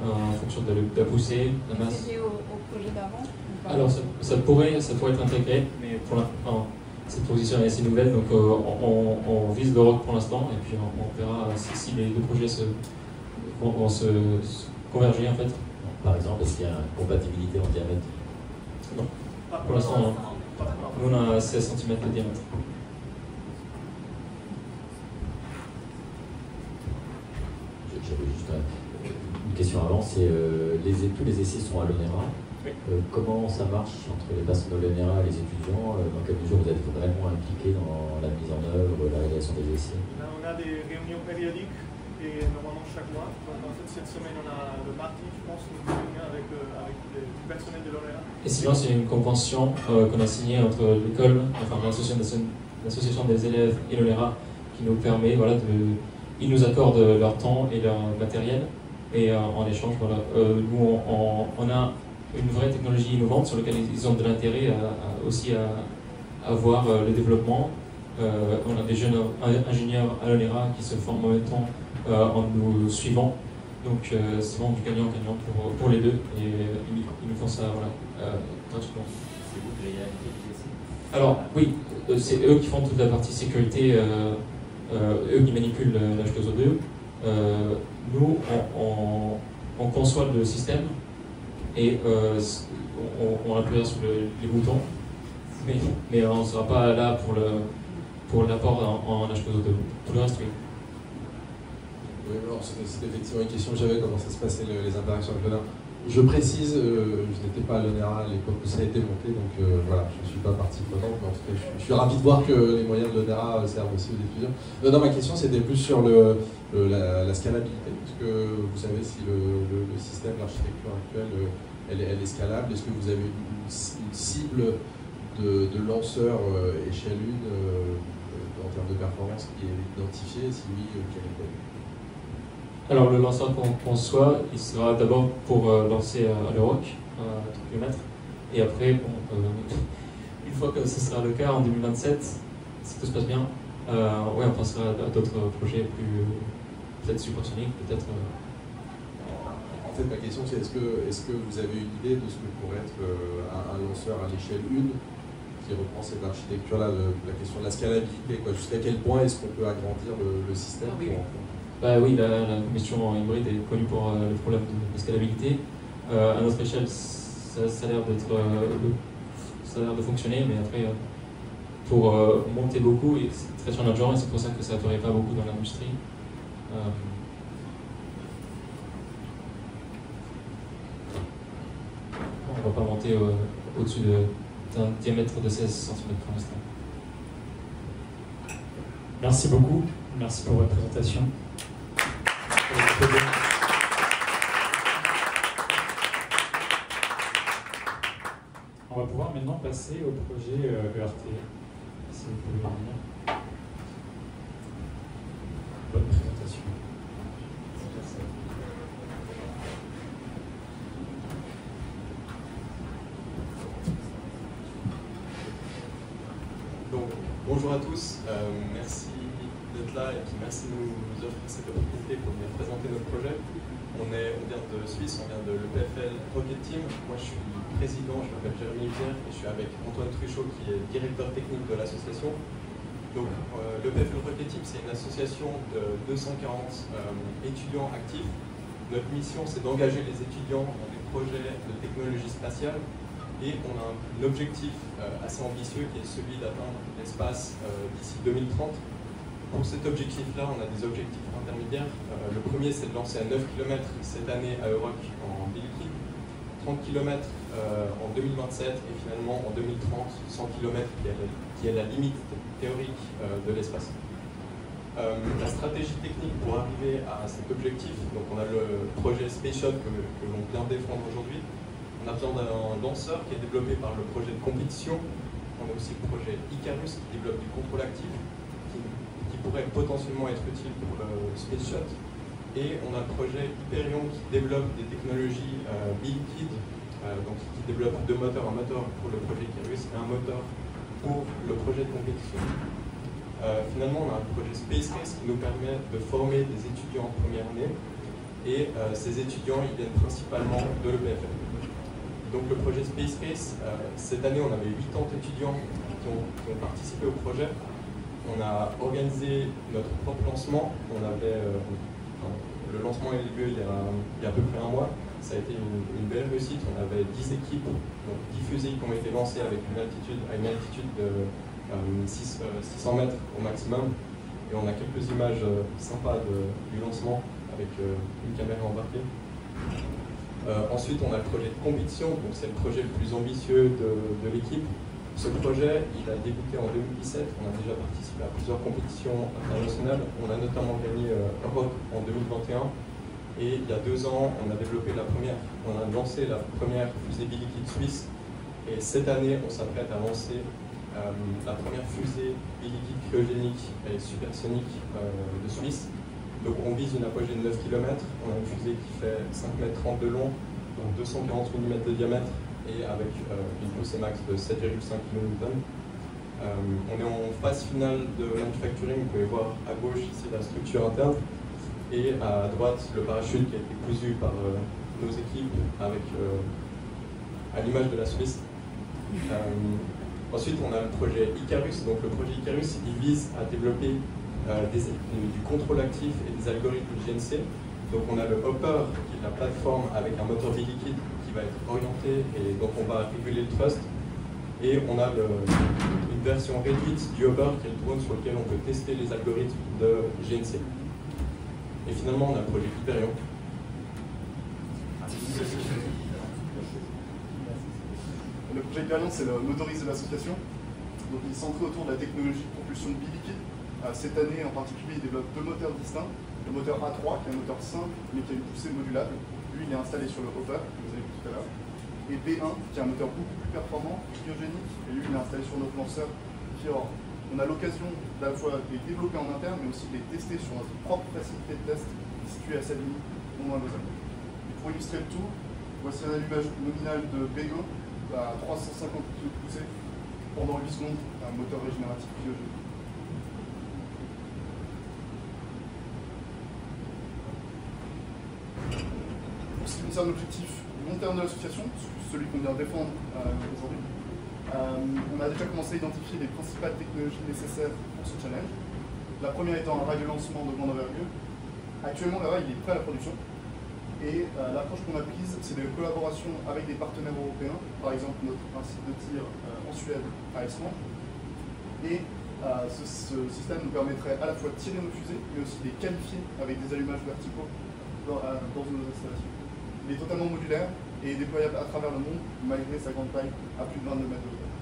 en fonction de la poussée, de la masse. C'est lié au projet d'avant? Alors, ça pourrait être intégré, mais pour l'instant, cette position est assez nouvelle, donc on vise le rock pour l'instant, et puis on verra si les deux projets vont se converger en fait. Par exemple, est-ce qu'il y a une compatibilité en diamètre? Non. Pour l'instant, non. Nous, on a 16 cm de diamètre. J'avais juste une question avant, c'est tous les essais sont à l'ONERA. Oui. Comment ça marche entre les personnes de l'ONERA et les étudiants? Dans quelle mesure vous êtes vraiment impliqués dans la mise en œuvre, la réalisation des essais? On a des réunions périodiques et normalement chaque mois. Donc en fait, cette semaine, on a le mardi, je pense, une réunion avec le personnel de l'ONERA. Et sinon, c'est une convention qu'on a signée entre l'école, enfin l'association des élèves et l'ONERA, qui nous permet, ils nous accordent leur temps et leur matériel, et en échange, nous on a une vraie technologie innovante sur laquelle ils ont de l'intérêt aussi à voir le développement. On a des jeunes ingénieurs à l'ONERA qui se forment en même temps en nous suivant. Donc c'est vraiment du gagnant-gagnant pour les deux, et ils nous font ça gratuitement. C'est vous qui réalisez les essais? Alors oui, c'est eux qui font toute la partie sécurité, eux qui manipulent l'H2O2. Nous, on conçoit le système et on appuiera sur les boutons, mais on ne sera pas là pour l'apport en H2O2. Tout le reste, oui. Oui, alors c'était effectivement une question que j'avais, comment ça se passait les interactions avec l'ONERA. Je précise, je n'étais pas à l'ONERA à l'époque où ça a été monté, donc voilà, je ne suis pas partie prenante, mais en tout cas je suis ravi de voir que les moyens de l'ONERA servent aussi aux étudiants. Non, ma question c'était plus sur la scalabilité. Est-ce que vous savez si le système, l'architecture actuelle, elle est scalable? Est-ce que vous avez une cible de lanceur échelle 1 en termes de performance qui est identifiée? Si oui, quelle est-elle? Alors le lanceur qu'on conçoit, il sera d'abord pour lancer à l'Euroc, à 3 km, et après, une fois que ce sera le cas en 2027, si tout se passe bien, on pensera à d'autres projets peut-être supersoniques, peut-être. En fait, ma question c'est est-ce que vous avez une idée de ce que pourrait être un lanceur à l'échelle 1 qui reprend cette architecture-là, la question de la scalabilité, jusqu'à quel point est-ce qu'on peut agrandir le système? Oui, la combustion hybride est connue pour le problème de scalabilité. À notre échelle, ça a l'air de fonctionner, mais après, pour monter beaucoup, c'est très challengeant et c'est pour ça que ça ne ferait pas beaucoup dans l'industrie. On ne va pas monter au-dessus d'un diamètre de 16 cm pour l'instant. Merci beaucoup, merci pour votre présentation. On va pouvoir maintenant passer au projet ERT. Si vous pouvez venir. Bonne présentation. Donc, bonjour à tous, merci d'être là et puis merci de nous offrir cette opportunité pour venir présenter notre projet. On vient de Suisse, on vient de l'EPFL Rocket Team. Moi je suis président, je m'appelle Jérémy Pierre et je suis avec Antoine Truchot qui est directeur technique de l'association. Donc l'EPFL Rocket Team, c'est une association de 240 étudiants actifs. Notre mission, c'est d'engager les étudiants dans des projets de technologie spatiale et on a un objectif assez ambitieux qui est celui d'atteindre l'espace d'ici 2030. Pour cet objectif-là, on a des objectifs intermédiaires. Le premier, c'est de lancer à 9 km cette année à Euroc en liquide, 30 km en 2027 et finalement en 2030, 100 km qui est la limite théorique de l'espace. La stratégie technique pour arriver à cet objectif, donc on a le projet Space Shot que l'on vient défendre aujourd'hui. On a besoin d'un lanceur qui est développé par le projet de compétition. On a aussi le projet Icarus qui développe du contrôle actif, qui pourrait potentiellement être utile pour le Space Shot. Et on a le projet Hyperion qui développe des technologies bi-liquide, donc qui développe deux moteurs, un moteur pour le projet Icarus et un moteur pour le projet de compétition. Finalement, on a un projet Space Race qui nous permet de former des étudiants en première année et ces étudiants ils viennent principalement de l'EPFL. Donc le projet Space Race, cette année on avait 80 étudiants qui ont participé au projet. On a organisé notre propre lancement. Le lancement a eu lieu il y a à peu près un mois. Ça a été une belle réussite. On avait 10 équipes, donc 10 fusées qui ont été lancées avec à une altitude de 600 mètres au maximum. Et on a quelques images sympas du lancement avec une caméra embarquée. Ensuite, on a le projet de compétition, donc c'est le projet le plus ambitieux de l'équipe. Ce projet, il a débuté en 2017, on a déjà participé à plusieurs compétitions internationales. On a notamment gagné Europe en 2021 et il y a 2 ans, on a lancé la première fusée bi-liquide suisse et cette année, on s'apprête à lancer la première fusée bi-liquide cryogénique et supersonique de Suisse. Donc on vise une apogée de 9 km, on a une fusée qui fait 5,30 m de long, donc 240 mm de diamètre et avec une poussée max de 7,5 kN. On est en phase finale de manufacturing, vous pouvez voir à gauche ici la structure interne et à droite le parachute qui a été cousu par nos équipes avec, à l'image de la Suisse. Ensuite on a le projet Icarus, donc le projet Icarus il vise à développer du contrôle actif et des algorithmes GNC. Donc on a le Hopper qui est la plateforme avec un moteur bi-liquide qui va être orienté et donc on va réguler le thrust. Et on a une version réduite du Hopper qui est le drone sur lequel on peut tester les algorithmes de GNC. Et finalement on a le projet Hyperion. Le projet Hyperion c'est le motoriste de l'association. Donc il est centré autour de la technologie de propulsion bi-liquide. Cette année en particulier, il développe 2 moteurs distincts. Le moteur A3, qui est un moteur simple, mais qui a une poussée modulable. Lui, il est installé sur le Hopper, que vous avez vu tout à l'heure. Et B1, qui est un moteur beaucoup plus performant, cryogénique, et lui, il est installé sur notre lanceur Fior. On a l'occasion à la fois de les développer en interne, mais aussi de les tester sur notre propre facilité de test, située à Savigny, non loin de Lausanne. Pour illustrer le tout, voici un allumage nominal de B1 à 350 kg de poussée pendant 8 secondes, un moteur régénératif cryogénique. Pour ce qui concerne l'objectif long terme de l'association, celui qu'on vient défendre aujourd'hui, on a déjà commencé à identifier les principales technologies nécessaires pour ce challenge. La première étant un rail de lancement de grande envergure. Actuellement, le rail est prêt à la production. Et l'approche qu'on a prise, c'est des collaborations avec des partenaires européens, par exemple notre principe de tir en Suède à Islande. Et ce système nous permettrait à la fois de tirer nos fusées, mais aussi de les qualifier avec des allumages verticaux dans nos installations. Il est totalement modulaire et déployable à travers le monde, malgré sa grande taille à plus de 22 mètres de hauteur.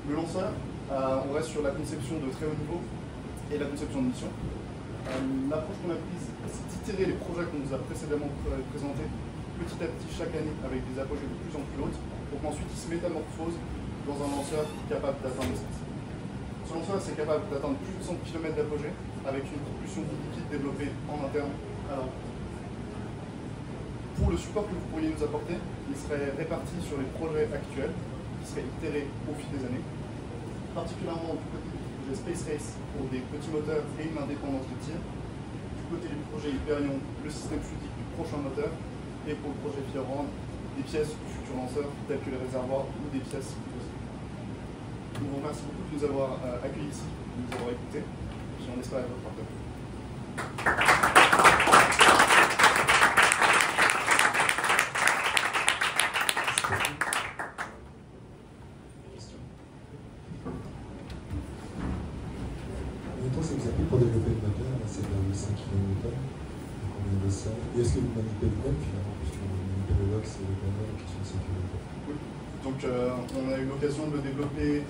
Le lanceur, on reste sur la conception de très haut niveau et la conception de mission. L'approche qu'on a prise, c'est d'itérer les projets qu'on nous a précédemment présentés petit à petit chaque année avec des apogées de plus en plus hautes pour qu'ensuite ils se métamorphosent dans un lanceur capable d'atteindre celle-ci. Ce lanceur c'est capable d'atteindre plus de 100 km d'apogée avec une propulsion liquide développée en interne à l'orbite. Pour le support que vous pourriez nous apporter, il serait réparti sur les projets actuels qui seraient itérés au fil des années, particulièrement du côté du projet Space Race pour des petits moteurs et une indépendance de tir, du côté du projet Hyperion, le système fluidique du prochain moteur, et pour le projet Fiorand, des pièces du futur lanceur telles que les réservoirs ou des pièces possibles. Je vous remercie beaucoup de nous avoir accueillis ici, de nous avoir écoutés, et on espère être votre partenaire. C'est example pour développer le moteur, c'est de 5 km. Combien de ça? Et est-ce que vous manipulez vous-même finalement, puisque vous manipulez le LOX et le panel qui sont de sécurité? Oui, donc on a eu l'occasion de le développer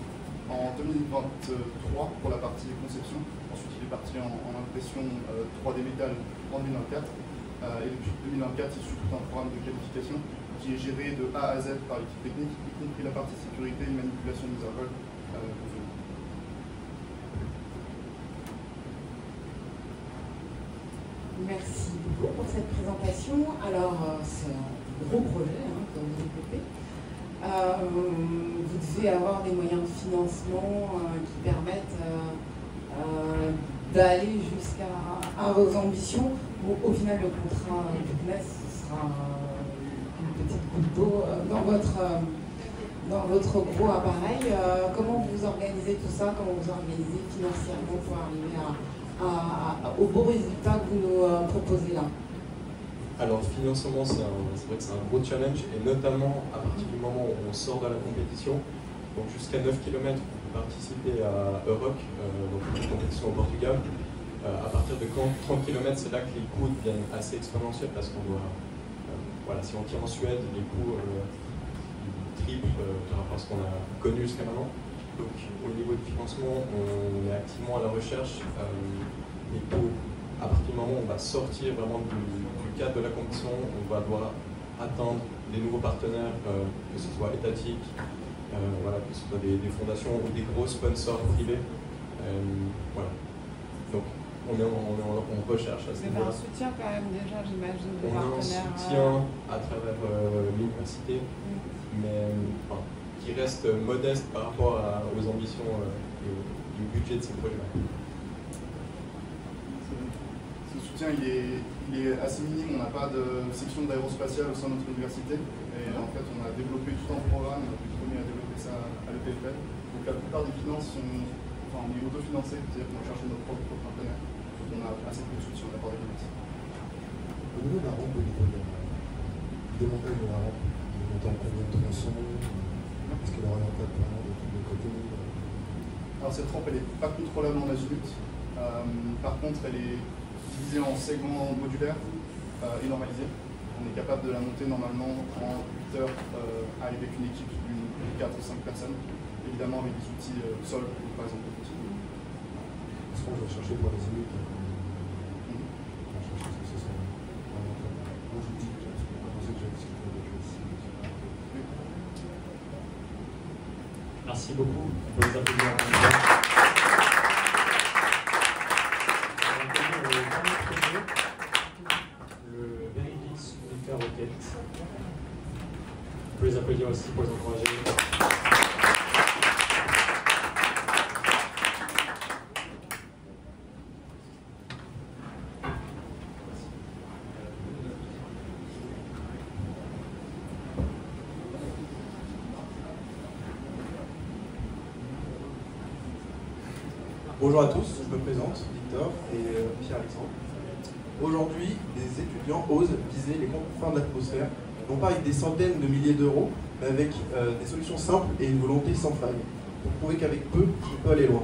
en 2023 pour la partie conception. Ensuite il est parti en impression 3D métal en 2024. Et depuis 2024 il suit tout un programme de qualification qui est géré de A à Z par l'équipe technique, y compris la partie sécurité et manipulation des ergols. Merci beaucoup pour cette présentation. Alors, c'est un gros projet que vous développez. Vous devez avoir des moyens de financement qui permettent d'aller jusqu'à vos ambitions. Bon, au final, le contrat du CNES sera une petite goutte d'eau dans votre gros appareil. Comment vous organisez tout ça? Comment vous organisez financièrement pour arriver au beau résultat que vous nous proposez là? Alors financièrement, c'est vrai que c'est un gros challenge, et notamment à partir du moment où on sort de la compétition, donc jusqu'à 9 km, on peut participer à Euroc, donc une compétition au Portugal. À partir de 30 km, c'est là que les coûts deviennent assez exponentiels, parce qu'on doit, voilà, si on tire en Suède, les coûts triplent par rapport à ce qu'on a connu jusqu'à maintenant. Donc au niveau du financement, on est activement à la recherche. Et à partir du moment où on va sortir vraiment du cadre de la compétition, on va devoir atteindre des nouveaux partenaires, que ce soit étatiques, voilà, que ce soit des fondations ou des gros sponsors privés. Voilà. Donc on est en recherche à ce niveau-là. Vous avez un soutien quand même déjà, j'imagine, de on partenaires. On a un soutien à travers l'université, mais qui reste modeste par rapport aux ambitions et du budget de ces projets-là. Ce soutien il est assez minime, on n'a pas de section d'aérospatiale au sein de notre université, et en fait on a développé tout un programme, on est premier à développer ça à l'EPFL. Donc la plupart des finances sont, on est autofinancé, c'est-à-dire qu'on va chercher notre propre partenaire, donc on a assez peu de soutien de la part des finances. Au niveau de la rampe, au niveau de démontage de la rampe, il est en combien de tronçons? Est-ce qu'elle est orientable vraiment de tous les côtés? Alors cette rampe elle n'est pas contrôlable en azimut, par contre elle est divisée en segments modulaires et normalisée. On est capable de la monter normalement en 8 heures avec une équipe d'une 4 ou 5 personnes, évidemment avec des outils sol, par exemple le petit. Est-ce qu'on va chercher pour les azimuts? On va chercher ce que ce soit orientable. Moi je dis que je peux commencer déjà à discuter avec eux ici. Merci beaucoup. On peut les applaudir. Le Verilix Ultra Rocket. On peut les applaudir aussi pour les encourager. Bonjour à tous, je me présente, Victor et Pierre-Alexandre. Aujourd'hui, les étudiants osent viser les confins de l'atmosphère, non pas avec des centaines de milliers d'euros, mais avec des solutions simples et une volonté sans faille, pour prouver qu'avec peu, on peut aller loin.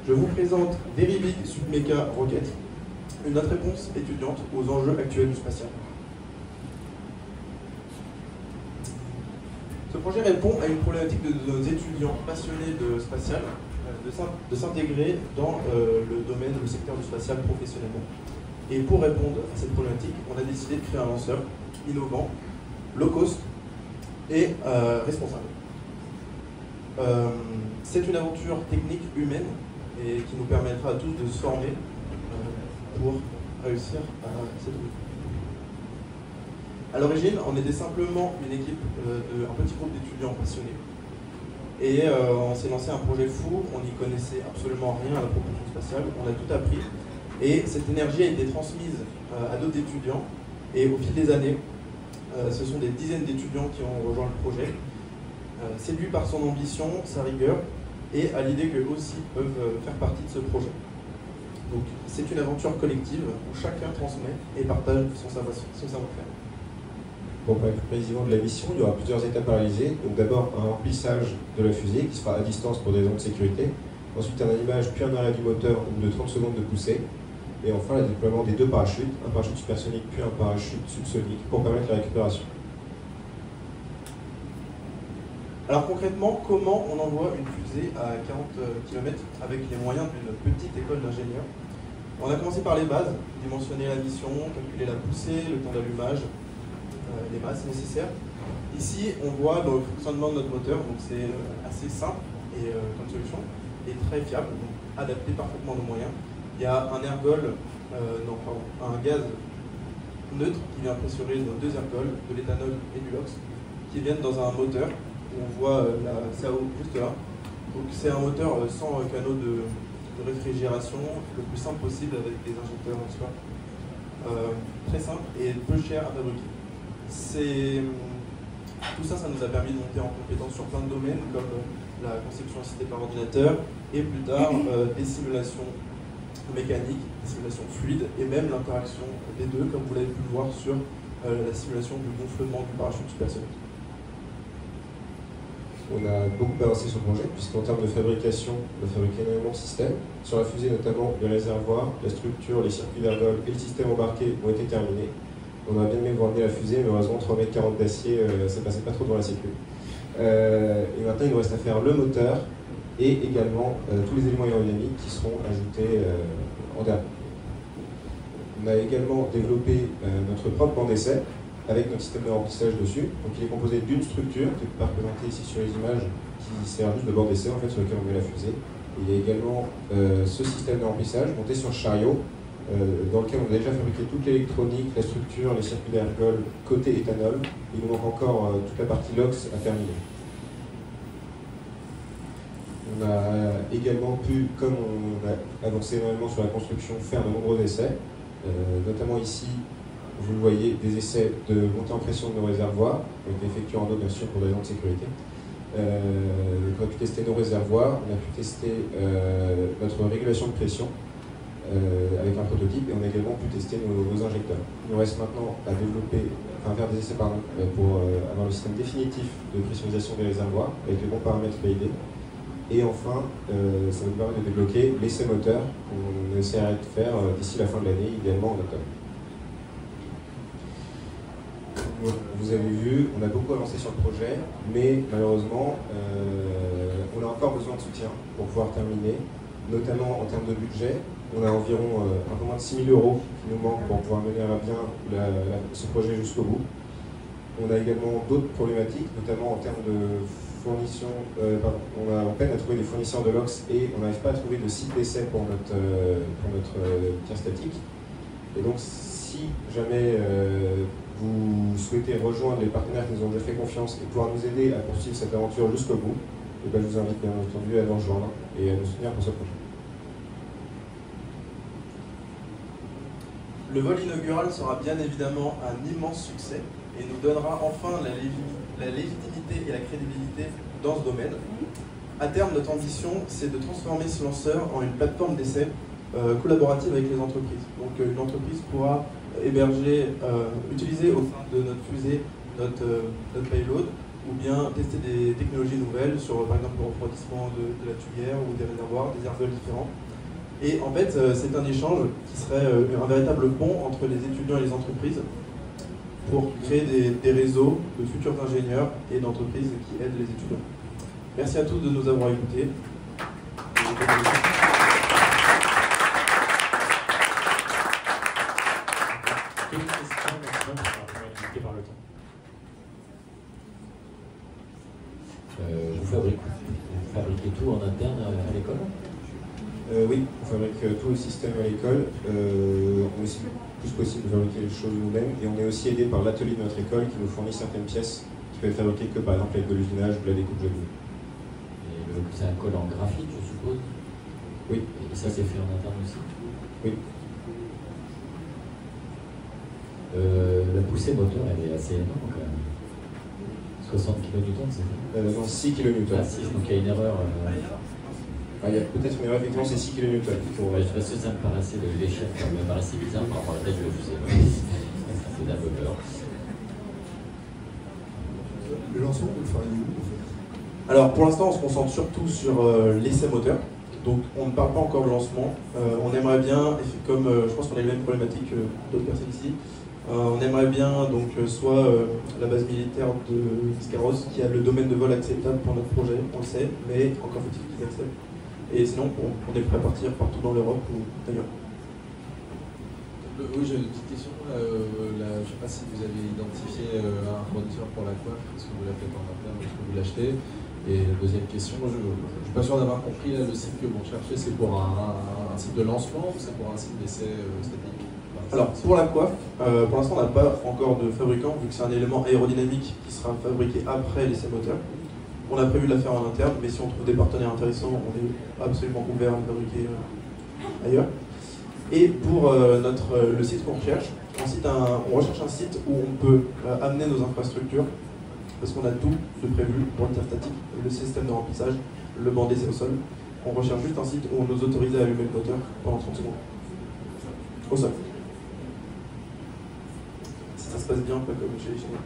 Je vous présente Very Big Submeca Rocket, une autre réponse étudiante aux enjeux actuels du spatial. Ce projet répond à une problématique de nos étudiants passionnés de spatial, de s'intégrer dans le secteur du spatial professionnellement. Et pour répondre à cette problématique, on a décidé de créer un lanceur innovant, low cost et responsable. C'est une aventure technique humaine et qui nous permettra à tous de se former pour réussir à cette route. À l'origine, on était simplement une équipe, un petit groupe d'étudiants passionnés. Et on s'est lancé un projet fou, on n'y connaissait absolument rien à la propulsion spatiale, on a tout appris. Et cette énergie a été transmise à d'autres étudiants. Et au fil des années, ce sont des dizaines d'étudiants qui ont rejoint le projet, séduits par son ambition, sa rigueur, et à l'idée qu'eux aussi peuvent faire partie de ce projet. Donc c'est une aventure collective où chacun transmet et partage son savoir-faire. Pour être président de la mission, il y aura plusieurs étapes à réaliser. Donc d'abord un remplissage de la fusée qui se fera à distance pour des raisons de sécurité. Ensuite un allumage puis un arrêt du moteur au bout de 30 secondes de poussée. Et enfin le déploiement des deux parachutes, un parachute supersonique puis un parachute subsonique pour permettre la récupération. Alors concrètement, comment on envoie une fusée à 40 km avec les moyens d'une petite école d'ingénieurs? On a commencé par les bases, dimensionner la mission, calculer la poussée, le temps d'allumage, les masses nécessaires. Ici, on voit le fonctionnement de notre moteur, donc c'est assez simple et, comme solution, et très fiable, donc adapté parfaitement à nos moyens. Il y a un ergol, un gaz neutre qui vient pressurer nos deux ergols, de l'éthanol et du LOX, qui viennent dans un moteur. On voit la SAO juste là. Donc c'est un moteur sans canaux de réfrigération, le plus simple possible avec des injecteurs en soi. Très simple et peu cher à fabriquer. Tout ça, ça nous a permis de monter en compétence sur plein de domaines comme la conception assistée par ordinateur et plus tard des simulations mécaniques, des simulations fluides et même l'interaction des deux comme vous l'avez pu le voir sur la simulation du gonflement du parachute supersonique. On a beaucoup avancé sur le projet, puisqu'en termes de fabrication, on a fabriqué énormément de systèmes. Sur la fusée, notamment, le réservoir, la structure, les circuits d'ergol et le système embarqué ont été terminés. On aurait bien aimé vous ramener la fusée, mais heureusement, 3,40 m d'acier, ça passait pas trop devant la sécu. Et maintenant, il nous reste à faire le moteur et également tous les éléments aérodynamiques qui seront ajoutés en dernier. On a également développé notre propre banc d'essai, avec notre système de remplissage dessus. Donc il est composé d'une structure qui est représentée ici sur les images, qui sert juste de bord d'essai en fait, sur lequel on met la fusée. Et il y a également ce système de remplissage monté sur chariot, dans lequel on a déjà fabriqué toute l'électronique, la structure, les circuits d'ergol côté éthanol. Il nous manque encore toute la partie LOX à terminer. On a également pu, comme on a avancé énormément sur la construction, faire de nombreux essais, notamment ici. Vous le voyez, des essais de montée en pression de nos réservoirs, qui ont été effectués en eau bien sûr pour des raisons de sécurité. On a pu tester nos réservoirs, on a pu tester notre régulation de pression avec un prototype et on a également pu tester nos injecteurs. Il nous reste maintenant à développer, faire des essais pour avoir le système définitif de pressurisation des réservoirs avec les bons paramètres validés. Et enfin, ça nous permet de débloquer l'essai moteur qu'on essaierait de faire d'ici la fin de l'année, idéalement en octobre. Vous avez vu, on a beaucoup avancé sur le projet, mais malheureusement, on a encore besoin de soutien pour pouvoir terminer, notamment en termes de budget. On a environ un peu moins de 6 000 € qui nous manquent pour pouvoir mener à bien ce projet jusqu'au bout. On a également d'autres problématiques, notamment en termes de fournition. On a en peine à trouver des fournisseurs de LOX et on n'arrive pas à trouver de site d'essai pour notre tir statique. Et donc, si jamais vous souhaitez rejoindre les partenaires qui nous ont déjà fait confiance et pouvoir nous aider à poursuivre cette aventure jusqu'au bout, et ben je vous invite bien entendu à nous rejoindre et à nous soutenir pour ce projet. Le vol inaugural sera bien évidemment un immense succès et nous donnera enfin la légitimité et la crédibilité dans ce domaine. À terme, notre ambition, c'est de transformer ce lanceur en une plateforme d'essai collaborative avec les entreprises. Donc une entreprise pourra héberger, utiliser au sein de notre fusée notre payload, ou bien tester des technologies nouvelles sur par exemple le refroidissement de la tuyère ou des réservoirs, des airfoils différents. Et en fait, c'est un échange qui serait un véritable pont entre les étudiants et les entreprises pour créer des réseaux de futurs ingénieurs et d'entreprises qui aident les étudiants. Merci à tous de nous avoir écoutés. Vous fabriquez tout en interne à l'école? Oui, on fabrique tout le système à l'école. On essaie le plus possible de fabriquer les choses nous-mêmes et on est aussi aidé par l'atelier de notre école qui nous fournit certaines pièces qui peuvent être fabriquées que par exemple avec de l'usinage ou de la découpe jaune. Et c'est un col en graphite, je suppose? Oui. Et ça c'est fait en interne aussi? Oui. La poussée moteur, elle est assez énorme quand même. 60 kN, c'est ça? Non, 6 kN. Ah, 6, donc il y a une erreur. Il y a peut-être une erreur, effectivement, c'est 6 kN. Parce que ça me paraissait, l'échelle me paraissait bizarre par rapport à la taille de la fusée. C'est d'un peu peur. Le lancement, vous le feriez où en fait? Alors pour l'instant, on se concentre surtout sur l'essai moteur. Donc on ne parle pas encore de lancement. On aimerait bien, comme je pense qu'on a les mêmes problématiques que d'autres personnes ici, on aimerait bien donc soit la base militaire de Scarroz qui a le domaine de vol acceptable pour notre projet, on le sait, mais encore faut-il qu'ils acceptent. Et sinon, on est prêt à partir partout dans l'Europe ou ailleurs. Oui, j'ai une petite question. Je ne sais pas si vous avez identifié un fournisseur pour la coiffe, est-ce que vous la faites en interne, est-ce que vous l'achetez? Et la deuxième question, je ne suis pas sûr d'avoir compris, là, le site que vous recherchez, c'est pour un site de lancement ou c'est pour un site d'essai statique? Alors pour la coiffe, pour l'instant on n'a pas encore de fabricant vu que c'est un élément aérodynamique qui sera fabriqué après l'essai moteur. On a prévu de la faire en interne, mais si on trouve des partenaires intéressants, on est absolument ouvert à le fabriquer ailleurs. Et pour le site qu'on recherche, on recherche un site où on peut amener nos infrastructures, parce qu'on a tout de prévu pour l'interstatique, le système de remplissage, le banc d'essai au sol. On recherche juste un site où on nous autorise à allumer le moteur pendant 30 secondes. Au sol. Si ça se passe bien, pas comme chez les Chinois.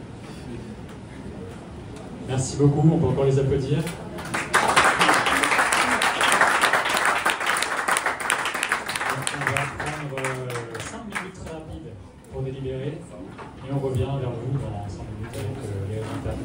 Merci beaucoup, on peut encore les applaudir. On va prendre 5 minutes très rapides pour délibérer et on revient vers vous dans 5 minutes avec les résultats.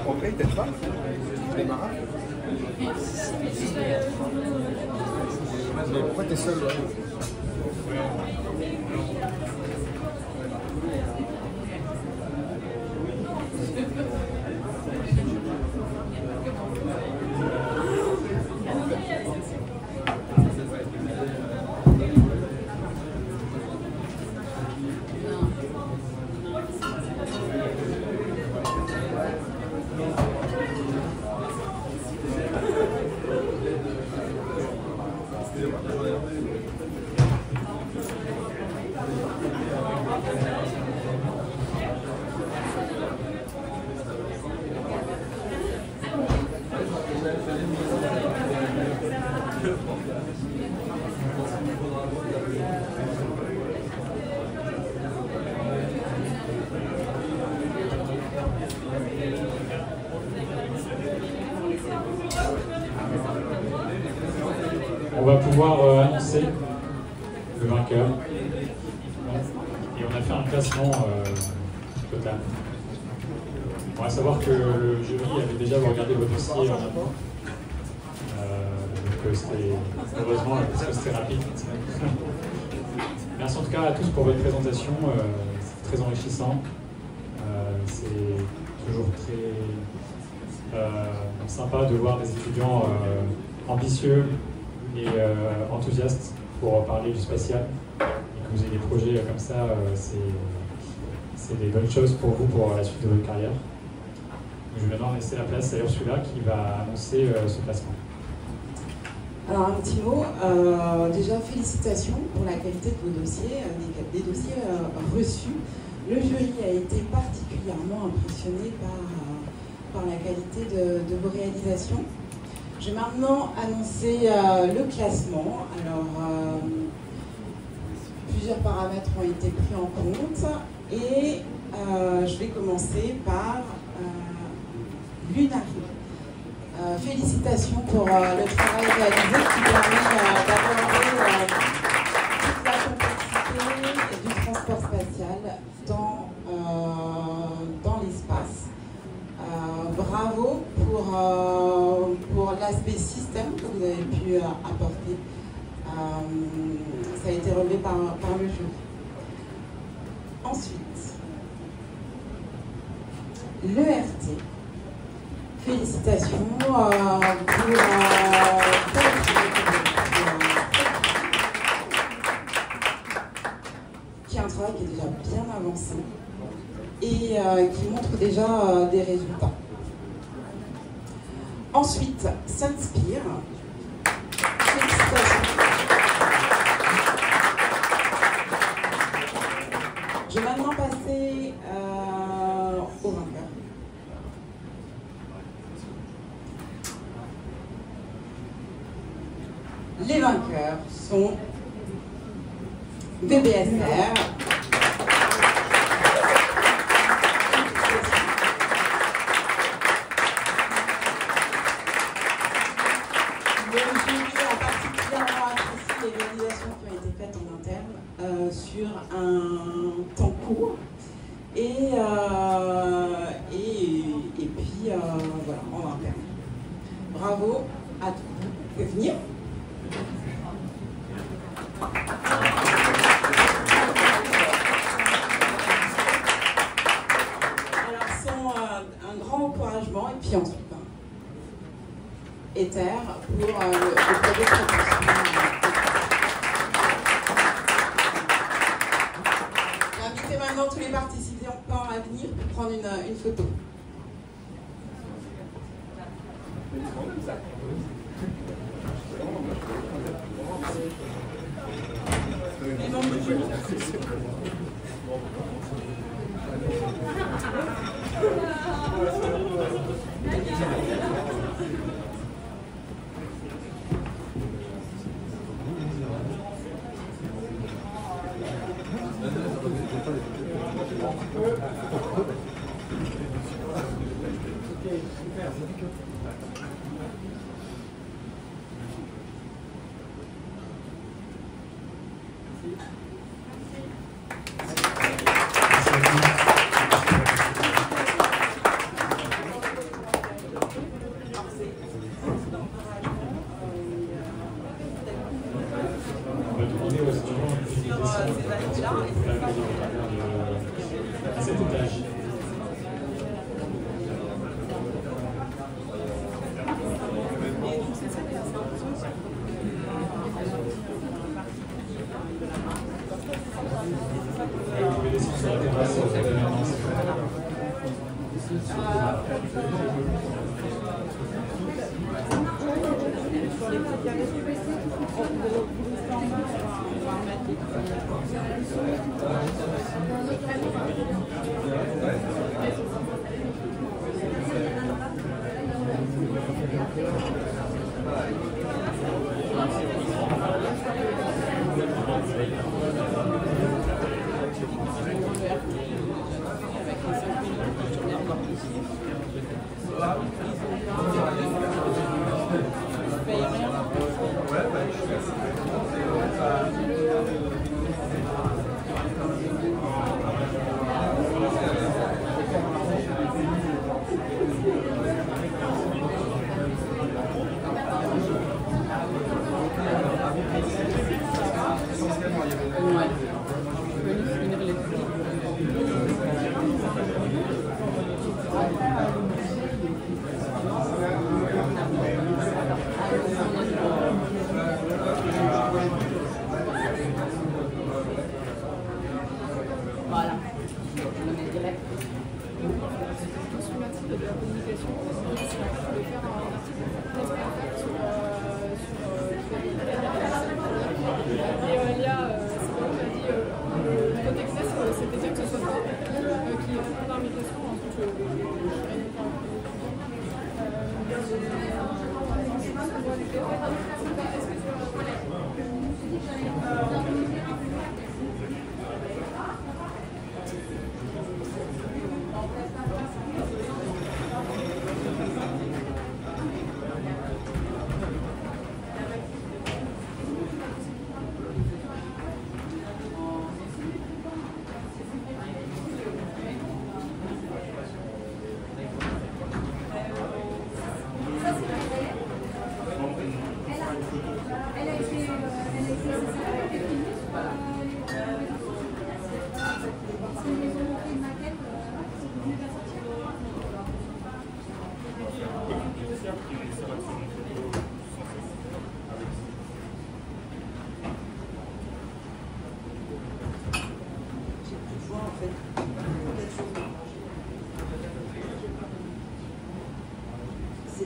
Complet, peut-être pas. Démarrage. Mais pourquoi t'es seul là? On va pouvoir annoncer le vainqueur. Et on a fait un classement total. On va savoir que le jury avait déjà regardé votre dossier en amont. Donc c'était heureusement parce que c'était rapide. Merci en tout cas à tous pour votre présentation. C'est très enrichissant. C'est toujours très sympa de voir des étudiants ambitieux et enthousiastes pour parler du spatial. Et que vous ayez des projets comme ça, c'est des bonnes choses pour vous pour la suite de votre carrière. Je vais maintenant laisser la place à Ursula qui va annoncer ce classement. Alors un petit mot, déjà félicitations pour la qualité de vos dossiers, des dossiers reçus. Le jury a été particulièrement impressionné par la qualité de vos réalisations. Je vais maintenant annoncer le classement. Alors, plusieurs paramètres ont été pris en compte et je vais commencer par Lunari. Félicitations pour le travail réalisé qui permet d'aborder toute la complexité du transport spatial dans l'espace. Bravo pour l'aspect système que vous avez pu apporter. Ça a été relevé par le jury. Ensuite, l'ERT. Félicitations qui est un travail qui est déjà bien avancé et qui montre déjà des résultats. Ensuite, Sunspire. Félicitations. Je vais maintenant passer au vainqueur. Les vainqueurs sont BBSR, le jury a particulièrement apprécié les réalisations qui ont été faites en interne sur un temps court et puis voilà, en interne. Bravo à tous. Vous pouvez venir. Un grand encouragement et puis ensuite Ether pour le projet de propulsion. J'invite maintenant tous les participants à venir pour prendre une photo. Les membres du jury. À cet étage. Vous pouvez descendre sur la terrasse de la permanence.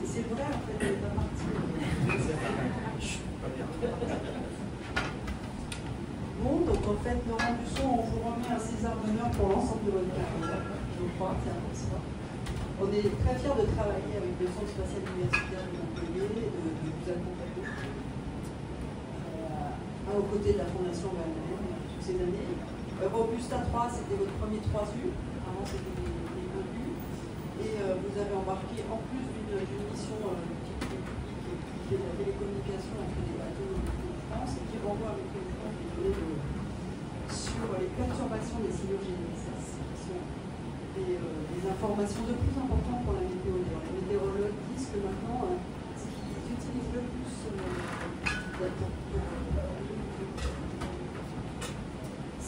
C'est vrai, en fait, elle est pas partie. Bon, donc en fait, Laurent Busson, on vous remet un César d'honneur pour l'ensemble de votre carrière, je crois, c'est un peu ça. On est très fiers de travailler avec le Centre spatial universitaire de Montpellier, de vous accompagner aux côtés de la Fondation Valmet toutes ces années. Robusta 3, c'était votre premier 3U, avant c'était les 1U. Et vous avez embarqué, en plus d'une mission qui fait de la télécommunication entre les bateaux de France et qui renvoie avec les données sur les perturbations des signaux GNSS, qui sont des informations de plus importantes pour la météo. Les météorologues disent que maintenant, ce qu'ils utilisent le plus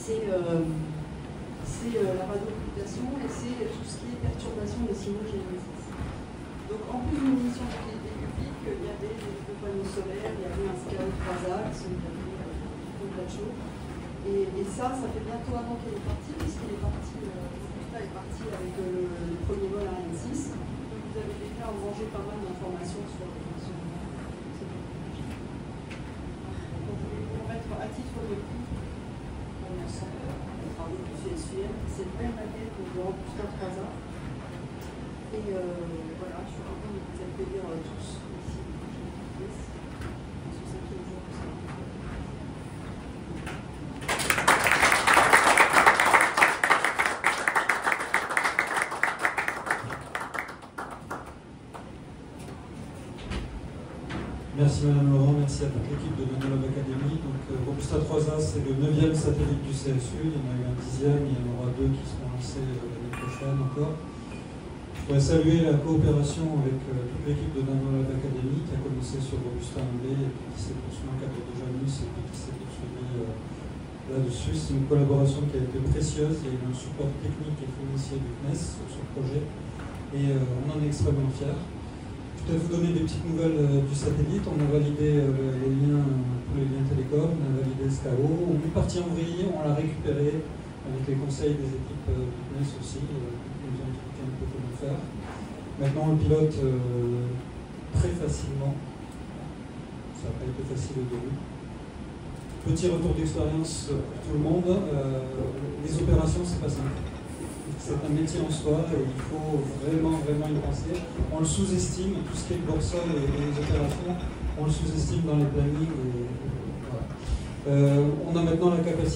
c'est la radiooccultation et c'est tout ce qui est perturbation des signaux GNSS. Donc en plus d'une mission d'utilité publique, il y avait des panneaux solaires, il y avait un Sky 3 axes, il y avait tout plein de choses. Et ça fait bientôt un an qu'elle est partie, puisqu'elle est partie, est partie avec le premier vol Ariane 6. Donc vous avez déjà engrangé pas mal d'informations sur ce projet. Donc je vais vous remettre à titre de prix pour l'ensemble des travaux du CSUM, cette belle maquette de Robusta 3A. Et voilà, je suis contente de vous accueillir tous ici. Ce 5e jour de ça. Merci Madame Laurent, merci à toute l'équipe de Nanolab Academy. Donc, Robusta 3A, c'est le 9e satellite du CSU. Il y en a eu un 10e, il y en aura 2 qui seront lancés l'année prochaine encore. Je voudrais saluer la coopération avec toute l'équipe de Nanolab Academy qui a commencé sur Robusta 1B et qui s'est poursuivie en cadre de Janus et qui s'est poursuivie là-dessus. C'est une collaboration qui a été précieuse. Il y a eu un support technique et financier du CNES sur ce projet et on en est extrêmement fiers. Je vais vous donner des petites nouvelles du satellite. On a validé les liens pour les liens télécom, on a validé SKO. On est parti en vrille, on l'a récupéré avec les conseils des équipes du CNES aussi. Ils nous ont expliqué un peu comment faire. Maintenant, on le pilote très facilement. Ça n'a pas été facile au début. Petit retour d'expérience pour tout le monde. Les opérations, c'est pas simple. C'est un métier en soi et il faut vraiment y penser. On le sous-estime, tout ce qui est boursole et les opérations, on le sous-estime dans les plannings. Et voilà. On a maintenant la capacité